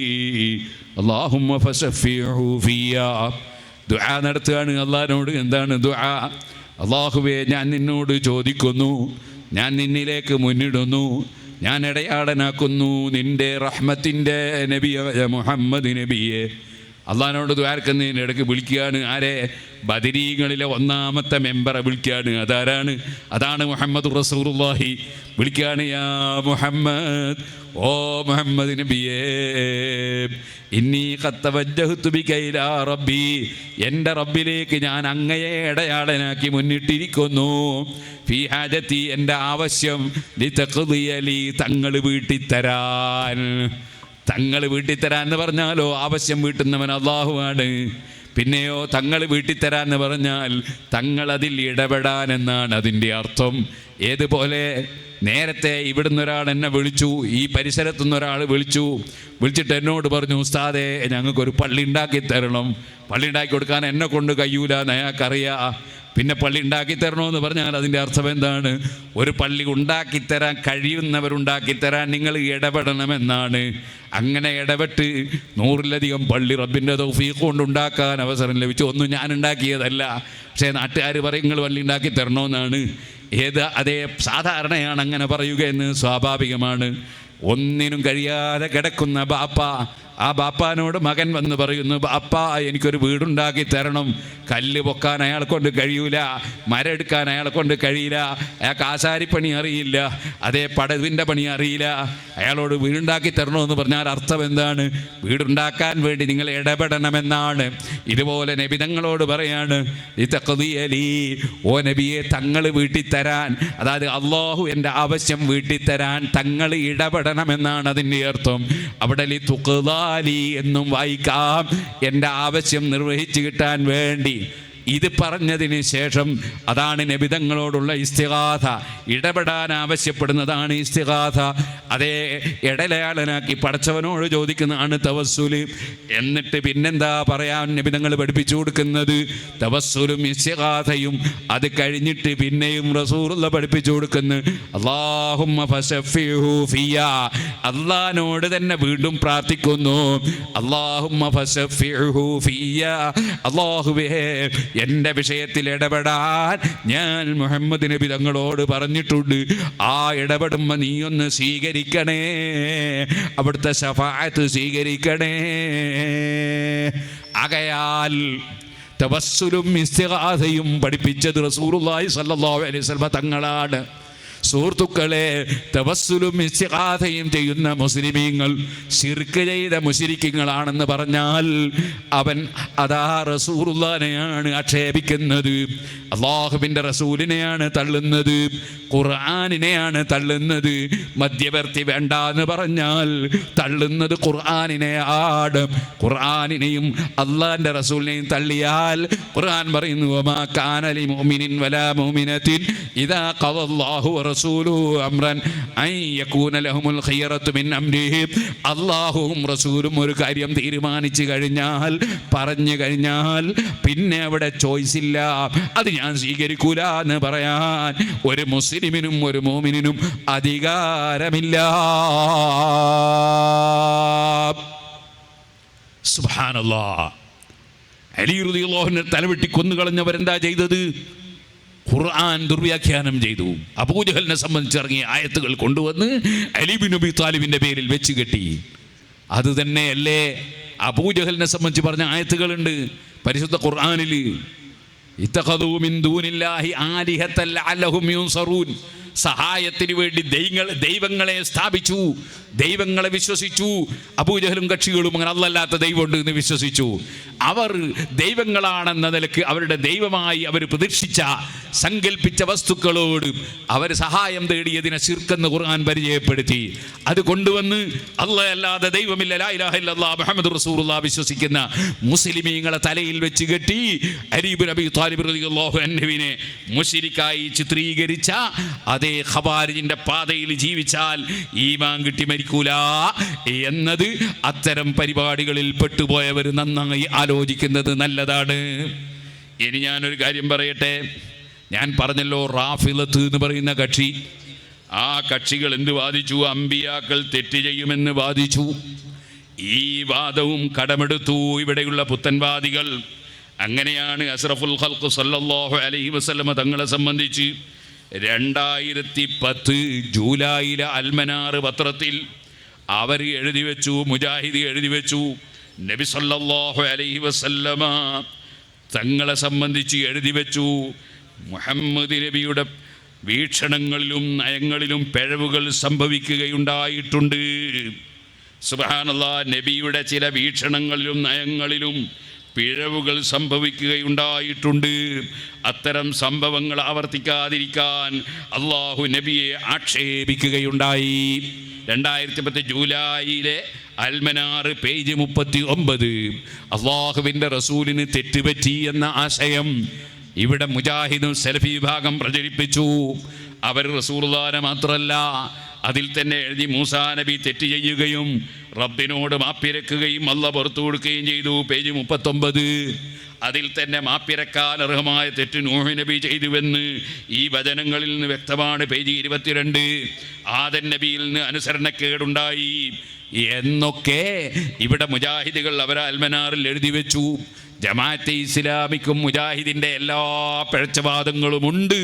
അല്ലാഹുമ്മ ഫശഫിഉ ഫിയാ. ദുആ നടത്തുകയാണ് അല്ലാഹുവിനോട്. എന്താണ് ദുആ? അല്ലാഹുവേ, ഞാൻ നിന്നോട് ചോദിക്കുന്നു, ഞാൻ നിന്നിലേക്ക് മുന്നിടുന്നു, ഞാൻ ഇടയാടനാക്കുന്നു നിൻ്റെ റഹ്മത്തിൻ്റെ നബിയായ മുഹമ്മദ് നബിയെ. അള്ളാഹിനോട് ദ്വാരക്കുന്നതിന് ഇടയ്ക്ക് വിളിക്കുകയാണ്. ആരെ? ബദരീകളിലെ 1ാമത്തെ മെമ്പറെ വിളിക്കുകയാണ്. അതാരാണ്? അതാണ് മുഹമ്മദ് റസൂലുള്ളാഹി. വിളിക്കുകയാണ്, യാ മുഹമ്മദ്, ഓ മുഹമ്മദ് നബിയേ, ഇന്നി ഖദ് തവജ്ജഹ്തു ബിക ഇലാ റബ്ബി, എൻ്റെ റബ്ബിലേക്ക് ഞാൻ അങ്ങയെ ഇടയാടനാക്കി മുന്നിട്ടിരിക്കുന്നു. ഫീ ഹാജത്തി, എൻ്റെ ആവശ്യം, ലിതഖ്ളിയ ലി, തങ്ങൾ വീട്ടിത്തരാൻ. തങ്ങൾ വീട്ടിത്തരാന്ന് പറഞ്ഞാലോ ആവശ്യം വീട്ടുന്നവൻ അള്ളാഹുവാണ്. പിന്നെയോ തങ്ങൾ വീട്ടിത്തരാന്ന് പറഞ്ഞാൽ തങ്ങൾ അതിൽ ഇടപെടാൻ എന്നാണ് അതിൻ്റെ അർത്ഥം. ഏതുപോലെ? നേരത്തെ ഇവിടുന്ന് ഒരാൾ എന്നെ വിളിച്ചു, ഈ പരിസരത്തുനിന്ന് ഒരാൾ വിളിച്ചിട്ട് എന്നോട് പറഞ്ഞു, ഉസ്താദേ ഞങ്ങൾക്കൊരു പള്ളി ഉണ്ടാക്കി തരണം. പള്ളി ഉണ്ടാക്കി കൊടുക്കാൻ എന്നെ കൊണ്ട് കഴിയൂല, ഞങ്ങൾക്കറിയാം. പിന്നെ പള്ളി ഉണ്ടാക്കി തരണമെന്ന് പറഞ്ഞാൽ അതിൻ്റെ അർത്ഥം എന്താണ്? ഒരു പള്ളി ഉണ്ടാക്കിത്തരാൻ കഴിയുന്നവരുണ്ടാക്കിത്തരാൻ നിങ്ങൾ ഇടപെടണമെന്നാണ്. അങ്ങനെ ഇടപെട്ട് 100-ലധികം പള്ളി റബ്ബിൻ്റെ തൗഫീഖ് കൊണ്ട് ഉണ്ടാക്കാൻ അവസരം ലഭിച്ചു. ഒന്നും ഞാൻ ഉണ്ടാക്കിയതല്ല, പക്ഷേ നാട്ടുകാർ പറയും നിങ്ങൾ പള്ളി ഉണ്ടാക്കി തരണമെന്നാണ്. അതേ സാധാരണയാണ് അങ്ങനെ പറയുക എന്ന്, സ്വാഭാവികമാണ്. ഒന്നിനും കഴിയാതെ കിടക്കുന്ന ബാപ്പ, ആ ബാപ്പാനോട് മകൻ വന്ന് പറയുന്നു, ബാപ്പ എനിക്കൊരു വീടുണ്ടാക്കി തരണം. കല്ല് പൊക്കാൻ അയാളെ കൊണ്ട് കഴിയൂല, മരം എടുക്കാൻ അയാളെ കൊണ്ട് കഴിയില്ല, അയാൾക്ക് ആശാരിപ്പണി അറിയില്ല, അതേ പടവിൻ്റെ പണി അറിയില്ല. അയാളോട് വീടുണ്ടാക്കി തരണമെന്ന് പറഞ്ഞാൽ അർത്ഥം എന്താണ്? വീടുണ്ടാക്കാൻ വേണ്ടി നിങ്ങൾ ഇടപെടണമെന്നാണ്. ഇതുപോലെ നബി തങ്ങളോട് പറയാണ്, ഓ നബിയെ തങ്ങൾ വീട്ടിൽ തരാൻ, അതായത് അള്ളാഹു എൻ്റെ ആവശ്യം വീട്ടിൽ തരാൻ തങ്ങൾ ഇടപെടണമെന്നാണ് അതിൻ്റെ അർത്ഥം. അവിടെ എന്നും വായിക്കാം, എൻ്റെ ആവശ്യം നിർവഹിച്ചു കിട്ടാൻ വേണ്ടി. ഇത് പറഞ്ഞതിന് ശേഷം അതാണ് നബിതങ്ങളോടുള്ള ഇസ്തിഗാഥ. ഇടപെടാൻ ആവശ്യപ്പെടുന്നതാണ് ഇസ്തിഗാഥ. അതേ ഇടലയാളനാക്കി പടച്ചവനോട് ചോദിക്കുന്നതാണ് തവസ്സുല്. എന്നിട്ട് പിന്നെന്താ പറയാൻ നബിതങ്ങൾ പഠിപ്പിച്ചു കൊടുക്കുന്നത്? തവസ്സുലും ഇസ്തിഗാഥയും. അത് കഴിഞ്ഞിട്ട് പിന്നെയും റസൂലുള്ള പഠിപ്പിച്ചു കൊടുക്കുന്നു, അല്ലാഹുമ്മ ഫശഫിഹു ഫിയാ, അല്ലാഹുവോട് തന്നെ വീണ്ടും പ്രാർത്ഥിക്കുന്നു, അല്ലാഹുമ്മ ഫശഫിഹു ഫിയാ, അല്ലാഹുവേ എൻ്റെ വിഷയത്തിൽ ഇടപെടാൻ ഞാൻ മുഹമ്മദ് നബി തങ്ങളോട് പറഞ്ഞിട്ടുണ്ട്. ആ ഇടപെടുമ്പോൾ നീയൊന്ന് സ്വീകരിക്കണേ, അവിടുത്തെ ശഫാഅത്ത് സ്വീകരിക്കണേ. ആകയാൽ തവസ്സുലും ഇസ്തിഗാഥയും പഠിപ്പിച്ചത് റസൂലുള്ളാഹി സ്വല്ലല്ലാഹു അലൈഹി വസല്ലം തങ്ങളാണ്. സുഹൃത്തുക്കളെ, തവസ്സുലും ഇസ്തിഗാഥയും ചെയ്യുന്ന മുസ്ലിമീങ്ങൾ ശിർക്ക് ചെയ്ത മുശ്രിക്കുകളാണെന്ന് പറഞ്ഞാൽ അവൻ അതാ റസൂലുള്ളാഹിനെയാണ് ആക്ഷേപിക്കുന്നത്, അല്ലാഹുവിൻ്റെ റസൂലിനെയാണ് തള്ളുന്നത്, ഖുർആനിനെയാണ് തള്ളുന്നത്. മധ്യവർത്തി വേണ്ട എന്ന് പറഞ്ഞാൽ തള്ളുന്നത് ഖുർആനിനെയാണ്. ഖുർആനിനെയും അല്ലാഹുവിൻ്റെ റസൂലിനെയും തള്ളിയാൽ ഖുർആൻ പറയുന്നു, വമാ കാന ലിമുഅ്മിനിൻ വലാ മുഅ്മിനത്തിൻ ഇദാ ഖദല്ലാഹു വറസൂലുഹു അംറൻ അൻ യകൂന ലഹുമുൽ ഖിയറത്തു മിൻ അംരിഹിം. അല്ലാഹുവും റസൂലും ഒരു കാര്യം തീരുമാനിച്ചു കഴിഞ്ഞാൽ, പറഞ്ഞു കഴിഞ്ഞാൽ പിന്നെ അവിടെ ചോയ്സ് ഇല്ല. അത് ഞാൻ സ്വീകരിക്കൂല എന്ന് പറയാൻ ഒരു മുസ്ലിമിനും ഒരു മോമിനും അധികാരമില്ല. സുബ്ഹാനല്ലാഹ്. അലി റളിയല്ലാഹു അൻഹു തലവെട്ടി കൊന്നുകളഞ്ഞവരെന്താ ചെയ്തത്? ഖുർആൻ ദുർവ്യാഖ്യാനം ചെയ്തു. അബൂജഹലിനെ സംബന്ധിച്ചിറങ്ങിയ ആയത്തുകൾ കൊണ്ടുവന്ന് അലി ബിൻ അബി താലിബിൻ്റെ പേരിൽ വെച്ച് കെട്ടി. അത് തന്നെയല്ലേ അബൂജഹലിനെ സംബന്ധിച്ച് പറഞ്ഞ ആയത്തുകളുണ്ട് പരിശുദ്ധ ഖുർആനിൽ. ഇത്തഖദൂ മിൻ ദൂനില്ലാഹി ആലിഹത്തൻ ലഅല്ലഹും യുൻസറൂൻ. സഹായത്തിന് വേണ്ടി ദൈവങ്ങളെ സ്ഥാപിച്ചു, ദൈവങ്ങളെ വിശ്വസിച്ചു. അബൂജഹലും കക്ഷികളും അങ്ങനെ അല്ലാത്ത ദൈവമുണ്ട് എന്ന് വിശ്വസിച്ചു. അവർ ദൈവങ്ങളാണെന്ന നിലക്ക് അവരുടെ ദൈവമായി അവർ പ്രതിഷ്ഠിച്ച സങ്കല്പിച്ച വസ്തുക്കളോട് അവർ സഹായം തേടിയതിനെ ശിർക്കെന്ന് ഖുർആൻ പരിചയപ്പെടുത്തി. അത് കൊണ്ടുവന്ന് അല്ലാഹ് അല്ലാതെ ദൈവമില്ല, ലാ ഇലാഹ ഇല്ലല്ലാഹ് മുഹമ്മദുർ റസൂലുള്ളാഹ് വിശ്വസിക്കുന്ന മുസ്ലിമീങ്ങളെ തലയിൽ വെച്ച് കെട്ടി അലി ഇബ്നു അബീ ത്വാലിബ് റളിയല്ലാഹു അൻഹുവിനെ മുശ്രിക്കായി ചിത്രീകരിച്ച അതേ ഖവാരിജിന്റെ പാതയിൽ ജീവിച്ചാൽ ഈമാൻ കിട്ടി മരിക്കൂല എന്നത് അത്തരം പരിപാടികളിൽ പെട്ടുപോയവർ നന്നായി ആലോചിക്കുന്നത് നല്ലതാണ്. ഇനി ഞാനൊരു കാര്യം പറയട്ടെ. ഞാൻ പറഞ്ഞല്ലോ റാഫിളത്ത് എന്ന് പറയുന്ന കക്ഷി. ആ കക്ഷികൾ എന്ത് വാദിച്ചു? അമ്പിയാക്കൾ തെറ്റ് ചെയ്യുമെന്ന് വാദിച്ചു. ഈ വാദവും കടമെടുത്തു ഇവിടെയുള്ള പുത്തൻവാദികൾ. അങ്ങനെയാണ് അസ്റഫുൽ ഖൽഖ് സല്ലല്ലാഹു അലൈഹി വസല്ലമ തങ്ങളെ സംബന്ധിച്ച് 2010 ജൂലൈയിലെ അൽമനാർ പത്രത്തിൽ അവർ എഴുതി വെച്ചു, മുജാഹിദ് എഴുതി വെച്ചു, നബി സല്ലല്ലാഹു അലൈഹി വസല്ലമ തങ്ങളെ സംബന്ധിച്ച് എഴുതി വെച്ചു, മുഹമ്മദ് നബിയുടെ വീക്ഷണങ്ങളിലും നയങ്ങളിലും പിഴവുകൾ സംഭവിക്കുകയുണ്ടായിട്ടുണ്ട്. സുബ്ഹാനല്ലാഹ്, നബിയുടെ ചില വീക്ഷണങ്ങളിലും നയങ്ങളിലും പിഴവുകൾ സംഭവിക്കുകയുണ്ടായിട്ടുണ്ട്. അത്തരം സംഭവങ്ങൾ ആവർത്തിക്കാതിരിക്കാൻ അള്ളാഹു നബിയെ ആക്ഷേപിക്കുകയുണ്ടായി. 2010 ജൂലൈയിലെ അൽമനാർ പേജ് 39 അള്ളാഹുവിൻ്റെ റസൂലിന് തെറ്റുപറ്റി എന്ന ആശയം ഇവിടെ മുജാഹിദും സലഫി വിഭാഗം പ്രചരിപ്പിച്ചു. അവർ റസൂലുള്ളാഹിനെ മാത്രമല്ല, അതിൽ തന്നെ എഴുതി മൂസാ നബി തെറ്റ് ചെയ്യുകയും റബ്ബിനോട് മാപ്പിരക്കുകയും അല്ലാഹ് പുറത്തു കൊടുക്കുകയും ചെയ്തു. പേജ് 39. അതിൽ തന്നെ മാപ്പിരക്കാൻ അർഹമായ തെറ്റ് നൂഹ് നബി ചെയ്തുവെന്ന് ഈ വചനങ്ങളിൽ നിന്ന് വ്യക്തമാണ്. പേജ് 22. ആദം നബിയിൽ നിന്ന് അനുസരണക്കേടുണ്ടായി എന്നൊക്കെ ഇവിടെ മുജാഹിദുകൾ അവരെ അൽമനാറിൽ എഴുതി വെച്ചു. ജമാഅത്തെ ഇസ്ലാമിക്കും മുജാഹിദിൻ്റെ എല്ലാ പിഴച്ചവാദങ്ങളുമുണ്ട്.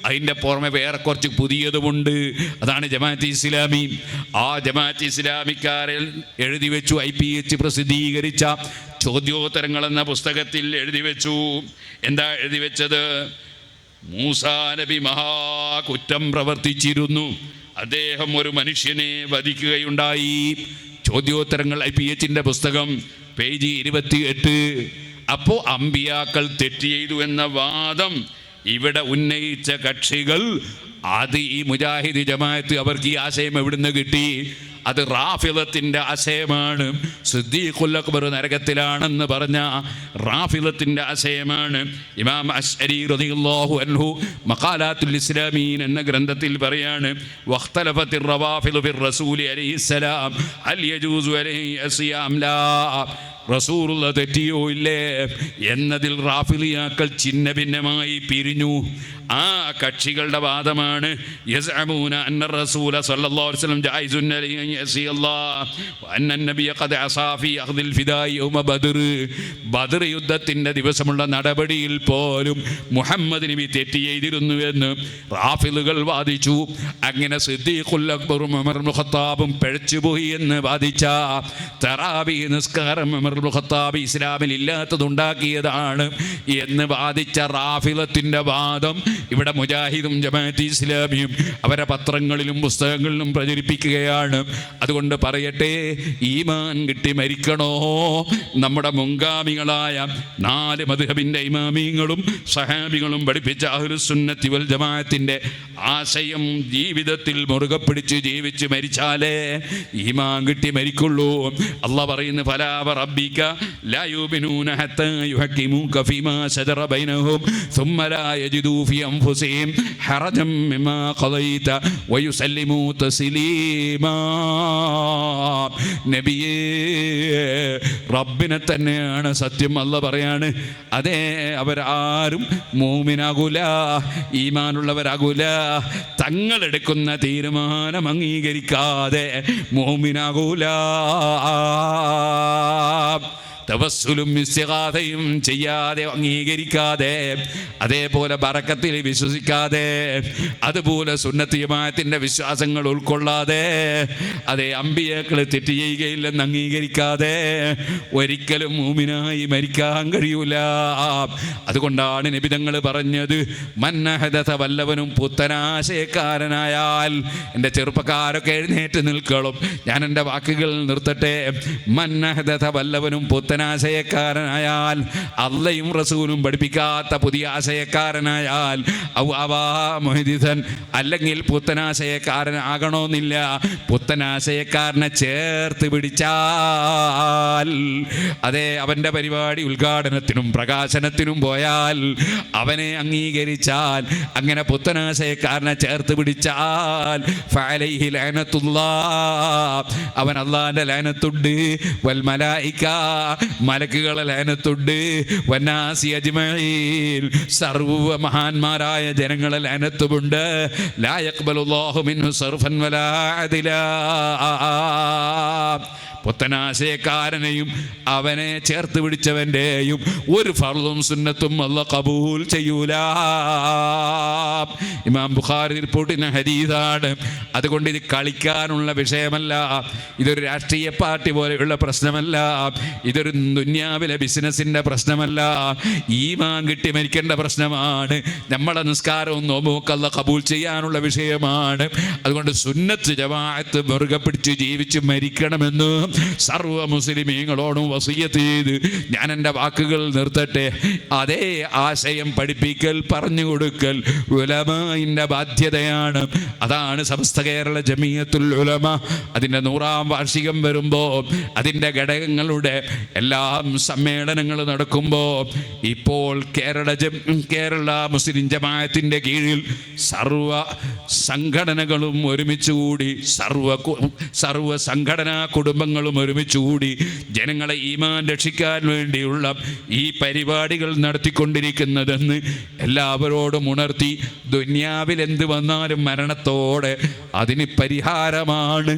അതിൻ്റെ പുറമെ വേറെ കുറച്ച് പുതിയതുമുണ്ട്. അതാണ് ജമാഅത്തെ ഇസ്ലാമി. ആ ജമാഅത്തെ ഇസ്ലാമിക്കാരിൽ എഴുതി വെച്ചു. IPH പ്രസിദ്ധീകരിച്ച ചോദ്യോത്തരങ്ങൾ എന്ന പുസ്തകത്തിൽ എഴുതി വെച്ചു. എന്താ എഴുതി വെച്ചത്? മൂസാ നബി മഹാകുറ്റം പ്രവർത്തിച്ചിരുന്നു. അദ്ദേഹം ഒരു മനുഷ്യനെ വധിക്കുകയുണ്ടായി. ചോദ്യോത്തരങ്ങൾ IPHൻ്റെ പുസ്തകം, പേജ് 28. അപ്പോൾ അമ്പിയാക്കൾ തെറ്റ് ചെയ്തു എന്ന വാദം ഇവിടെ ഉന്നയിച്ച കക്ഷികൾ, അത് ഈ മുജാഹിദ് ജമാഅത്ത് അവർക്ക് ഈ ആശയം എവിടുന്ന് കിട്ടി? അത് റാഫിളത്തിൻ്റെ ആശയമാണ്. സിദ്ദീഖുൽ അക്ബർ നരകത്തിലാണെന്ന് പറഞ്ഞ റാഫിളത്തിൻ്റെ ആശയമാണ്. ഇമാം അശ്അരി റളിയല്ലാഹു അൻഹു മഖാലാത്തുൽ ഇസ്ലാമീൻ എന്ന ഗ്രന്ഥത്തിൽ പറയാണ്, വഖ്തലഫത്തിർ റവാഫിളു ഫിർ റസൂലി അലൈഹിസ്സലാം ഹൽ യജൂസു അലൈഹി അസിയാം ലാ. റസൂലുള്ള തെറ്റിയോ ഇല്ലേ എന്നതിൽ റാഫിളിയാക്കൾ ഛിന്ന ഭിന്നമായി പിരിഞ്ഞു. ആ കക്ഷികളുടെ വാദമാണ് യസ്അമൂന അന്ന റസൂല സല്ലല്ലാഹു അലൈഹി വസല്ലം ജായിസുൻ അലൈഹി അസിയല്ലാഹ് വഅന്ന നബിയ ഖദ് അസാ ഫീ അഖ്ദിൽ ഫിദായി യൗമ ബദർ. ബദർ യുദ്ധത്തിൻ്റെ ദിവസമുള്ള നടപടിയിൽ പോലും മുഹമ്മദ് നബി തെറ്റ് ചെയ്തിരുന്നുവെന്ന് റാഫിളുകൾ വാദിച്ചു. അങ്ങനെ സിദ്ദീഖുൽ അക്ബറും ഉമർ ഇബ്നു ഖത്താബും പിഴച്ചുപോയി എന്ന് വാദിച്ച തറാവീഹ് നിസ്കാരം ഉമർ ഇബ്നു ഖത്താബ് ഇസ്ലാമിൽ ഇല്ലാത്തതുണ്ടാക്കിയതാണ് എന്ന് വാദിച്ച റാഫിളത്തിൻ്റെ വാദം ഇവിടെ മുജാഹിദും ജമാഅത്തെ ഇസ്ലാമിയും അവരെ പത്രങ്ങളിലും പുസ്തകങ്ങളിലും പ്രചരിപ്പിക്കുകയാണ്. അതുകൊണ്ട് പറയട്ടെ, ഈമാൻ കിട്ടി മരിക്കണോ? നമ്മുടെ മുൻഗാമികളായ 4 മദ്ഹബിൻ്റെ ഇമാമിങ്ങളും സഹാബികളും പഠിപ്പിച്ച അഹ്ലുസുന്നത്തി വൽ ജമാഅത്തിൻ്റെ ആശയം ജീവിതത്തിൽ മുറുകെ പിടിച്ച് ജീവിച്ച് മരിച്ചാലേ ഈമാൻ കിട്ടി മരിക്കുള്ളൂ. അല്ലാഹ് പറയുന്നു, ഫലാ വറബ്ബിക ലാ യുമിനൂന ഹത്താ യുഹക്കിമൂക ഫീമാ ശജറ ബൈനഹും ثم لا يجدوا في أنفسهم حرجا مما قضيت ويسلموا تسليما. നബിയേ, റബ്ബിനെ തന്നെയാണ് സത്യം. അല്ലാഹ് പറയാണ്, അതേ അവരാരും മൂമിനാകൂല, ഈമാനുള്ളവരാകൂല. തങ്ങളെടുക്കുന്ന തീരുമാനം അംഗീകരിക്കാതെ മൂമിനാകൂല. തവസ്സുലും ഇസ്തിഗാഥയും ചെയ്യാതെ അംഗീകരിക്കാതെ, അതേപോലെ ബറക്കത്തിൽ വിശ്വസിക്കാതെ, അതുപോലെ സുന്നത്ത് ജമാഅത്തിൻ്റെ വിശ്വാസങ്ങൾ ഉൾക്കൊള്ളാതെ, അതേ അമ്പിയാക്കൾ തെറ്റ് ചെയ്യുകയില്ലെന്ന് അംഗീകരിക്കാതെ ഒരിക്കലും മൂമിനായി മരിക്കാൻ കഴിയൂല. അതുകൊണ്ടാണ് നബി തങ്ങൾ പറഞ്ഞത്, മന്നഹദത, വല്ലവനും പുത്തനാശയക്കാരനായാൽ. എൻ്റെ ചെറുപ്പക്കാരൊക്കെ എഴുന്നേറ്റ് നിൽക്കണം, ഞാൻ എൻ്റെ വാക്കുകൾ നിർത്തട്ടെ. മന്നഹദത, വല്ലവനും പുത്തനാശയക്കാരനായാൽ, അള്ളയും റസൂലും പഠിപ്പിക്കാത്ത പുതിയ ആശയക്കാരനായാൽ, അല്ലെങ്കിൽ പുത്തനാശയക്കാരനാകണമെന്നില്ല, പുത്തനാശയക്കാരനെ ചേർത്ത് പിടിച്ചാൽ, അതേ അവൻ്റെ പരിപാടി ഉദ്ഘാടനത്തിനും പ്രകാശനത്തിനും പോയാൽ അവനെ അംഗീകരിച്ചാൽ, അങ്ങനെ പുത്തനാശയക്കാരനെ ചേർത്ത് പിടിച്ചാൽ ഫഅലൈഹി ലഅനത്തുല്ലാഹ്, അവൻ അല്ലാഹുവിൻ്റെ ലഅനത്തുണ്ട്, വൽ മലായിക, മലക്കുകളെ ലഅനത്തുണ്ട്, വന്നാസി അജ്മഈൻ, സർവ്വ മഹാന്മാരായ ജനങ്ങളെ ലഅനത്തുമുണ്ട്. ലാ യഖ്ബലുല്ലാഹു മിൻഹു സർഫൻ വലാ അദ്ലാ. പുത്തനാശയക്കാരനെയും അവനെ ചേർത്ത് പിടിച്ചവൻ്റെയും ഒരു ഫർളും സുന്നത്തും അല്ലാഹ് ഖബൂൽ ചെയ്യൂല. ഇമാം ബുഖാരി റിപ്പോർട്ടിന ഹദീസാണ്. അതുകൊണ്ട് ഇത് കളിക്കാനുള്ള വിഷയമല്ല, ഇതൊരു രാഷ്ട്രീയ പാർട്ടി പോലെയുള്ള പ്രശ്നമല്ല, ഇതൊരു ദുന്യാവിലെ ബിസിനസിൻ്റെ പ്രശ്നമല്ല, ഈമാൻ കിട്ടി മരിക്കേണ്ട പ്രശ്നമാണ്. നമ്മളെ നിസ്കാരവും നോമ്പുമൊക്കെ അല്ലാഹ് ഖബൂൽ ചെയ്യാനുള്ള വിഷയമാണ്. അതുകൊണ്ട് സുന്നത്ത് ജമാഅത്ത് മുറുകെ പിടിച്ച് ജീവിച്ച് മരിക്കണമെന്ന് സർവ്വ മുസ്ലിമീങ്ങളോടും വസിയ്യത്ത് ചെയ്ത് ഞാൻ എൻ്റെ വാക്കുകൾ നിർത്തട്ടെ. അതേ ആശയം പഠിപ്പിക്കൽ, പറഞ്ഞു കൊടുക്കൽ ഉലമാഇന്റെ ബാധ്യതയാണ്. അതാണ് സമസ്ത കേരള ജമിയത്തുൽ ഉലമ അതിൻ്റെ 100-ാം വാർഷികം വരുമ്പോൾ അതിൻ്റെ ഘടകങ്ങളുടെ എല്ലാം സമ്മേളനങ്ങൾ നടക്കുമ്പോൾ ഇപ്പോൾ കേരള മുസ്ലിം ജമാഅത്തിൻ്റെ കീഴിൽ സർവ സംഘടനകളും ഒരുമിച്ചുകൂടി സർവ സംഘടനാ കുടുംബങ്ങളും ഒരുമിച്ചുകൂടി ജനങ്ങളെ ഈമാൻ രക്ഷിക്കാൻ വേണ്ടിയുള്ള ഈ പരിപാടികൾ നടത്തിക്കൊണ്ടിരിക്കുന്നതെന്ന് എല്ലാവരോടും ഉണർത്തി, ദുനിയാവിൽ എന്ത് വന്നാലും മരണത്തോടെ അതിന് പരിഹാരമാണ്.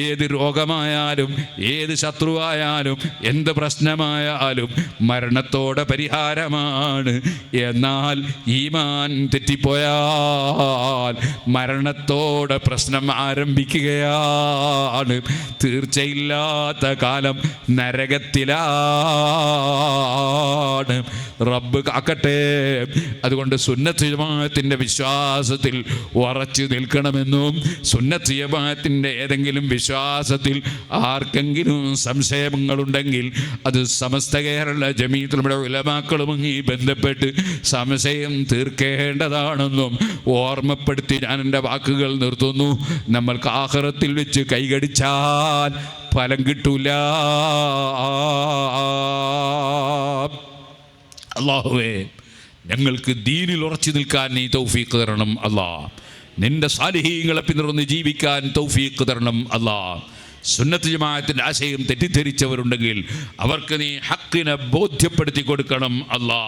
ഏത് രോഗമായാലും ഏത് ശത്രുവായാലും എന്ത് പ്രശ്നമായാലും മരണത്തോടെ പരിഹാരമാണ്. എന്നാൽ ഈമാൻ തെറ്റിപ്പോയാൽ മരണത്തോടെ പ്രശ്നം ആരംഭിക്കുകയാണ്. തീർച്ചയില്ലാത്ത കാലം നരകത്തിലാണ്. റബ്ബ് കാക്കട്ടെ. അതുകൊണ്ട് സുന്നത്ത് ജമാഅത്തിൻ്റെ വിശ്വാസത്തിൽ ഉറച്ചു നിൽക്കണമെന്നും സുന്നത്ത് ജമാഅത്തിൻ്റെ ഏതെങ്കിലും വിശ്വാസത്തിൽ ആർക്കെങ്കിലും സംശയങ്ങളുണ്ടെങ്കിൽ അത് സമസ്ത കേരള ജമീയത്തുൽ ഉലമാക്കളുമായി ബന്ധപ്പെട്ട് സംശയം തീർക്കേണ്ടതാണെന്നും ഓർമ്മപ്പെടുത്തി ഞാൻ എൻ്റെ വാക്കുകൾ നിർത്തുന്നു. നമ്മൾക്ക് ആഖിറത്തിൽ വെച്ച് കൈകടിച്ചാൽ ഫലം കിട്ടൂല. അല്ലാഹുവേ, ഞങ്ങൾക്ക് ദീനിൽ ഉറച്ചു നിൽക്കാൻ നീ തൗഫീഖ് തരണം അല്ലാ. നിന്റെ സാലിഹീങ്ങളെ പിന്തുടർന്ന് ജീവിക്കാൻ തൗഫീഖ് തരണം അല്ലാ. സുന്നത്ത് ജമാഅത്തിൻ്റെ ആശയം തെറ്റിദ്ധരിച്ചവരുണ്ടെങ്കിൽ അവർക്ക് നീ ഹക്കിനെ ബോധ്യപ്പെടുത്തി കൊടുക്കണം അല്ലാ.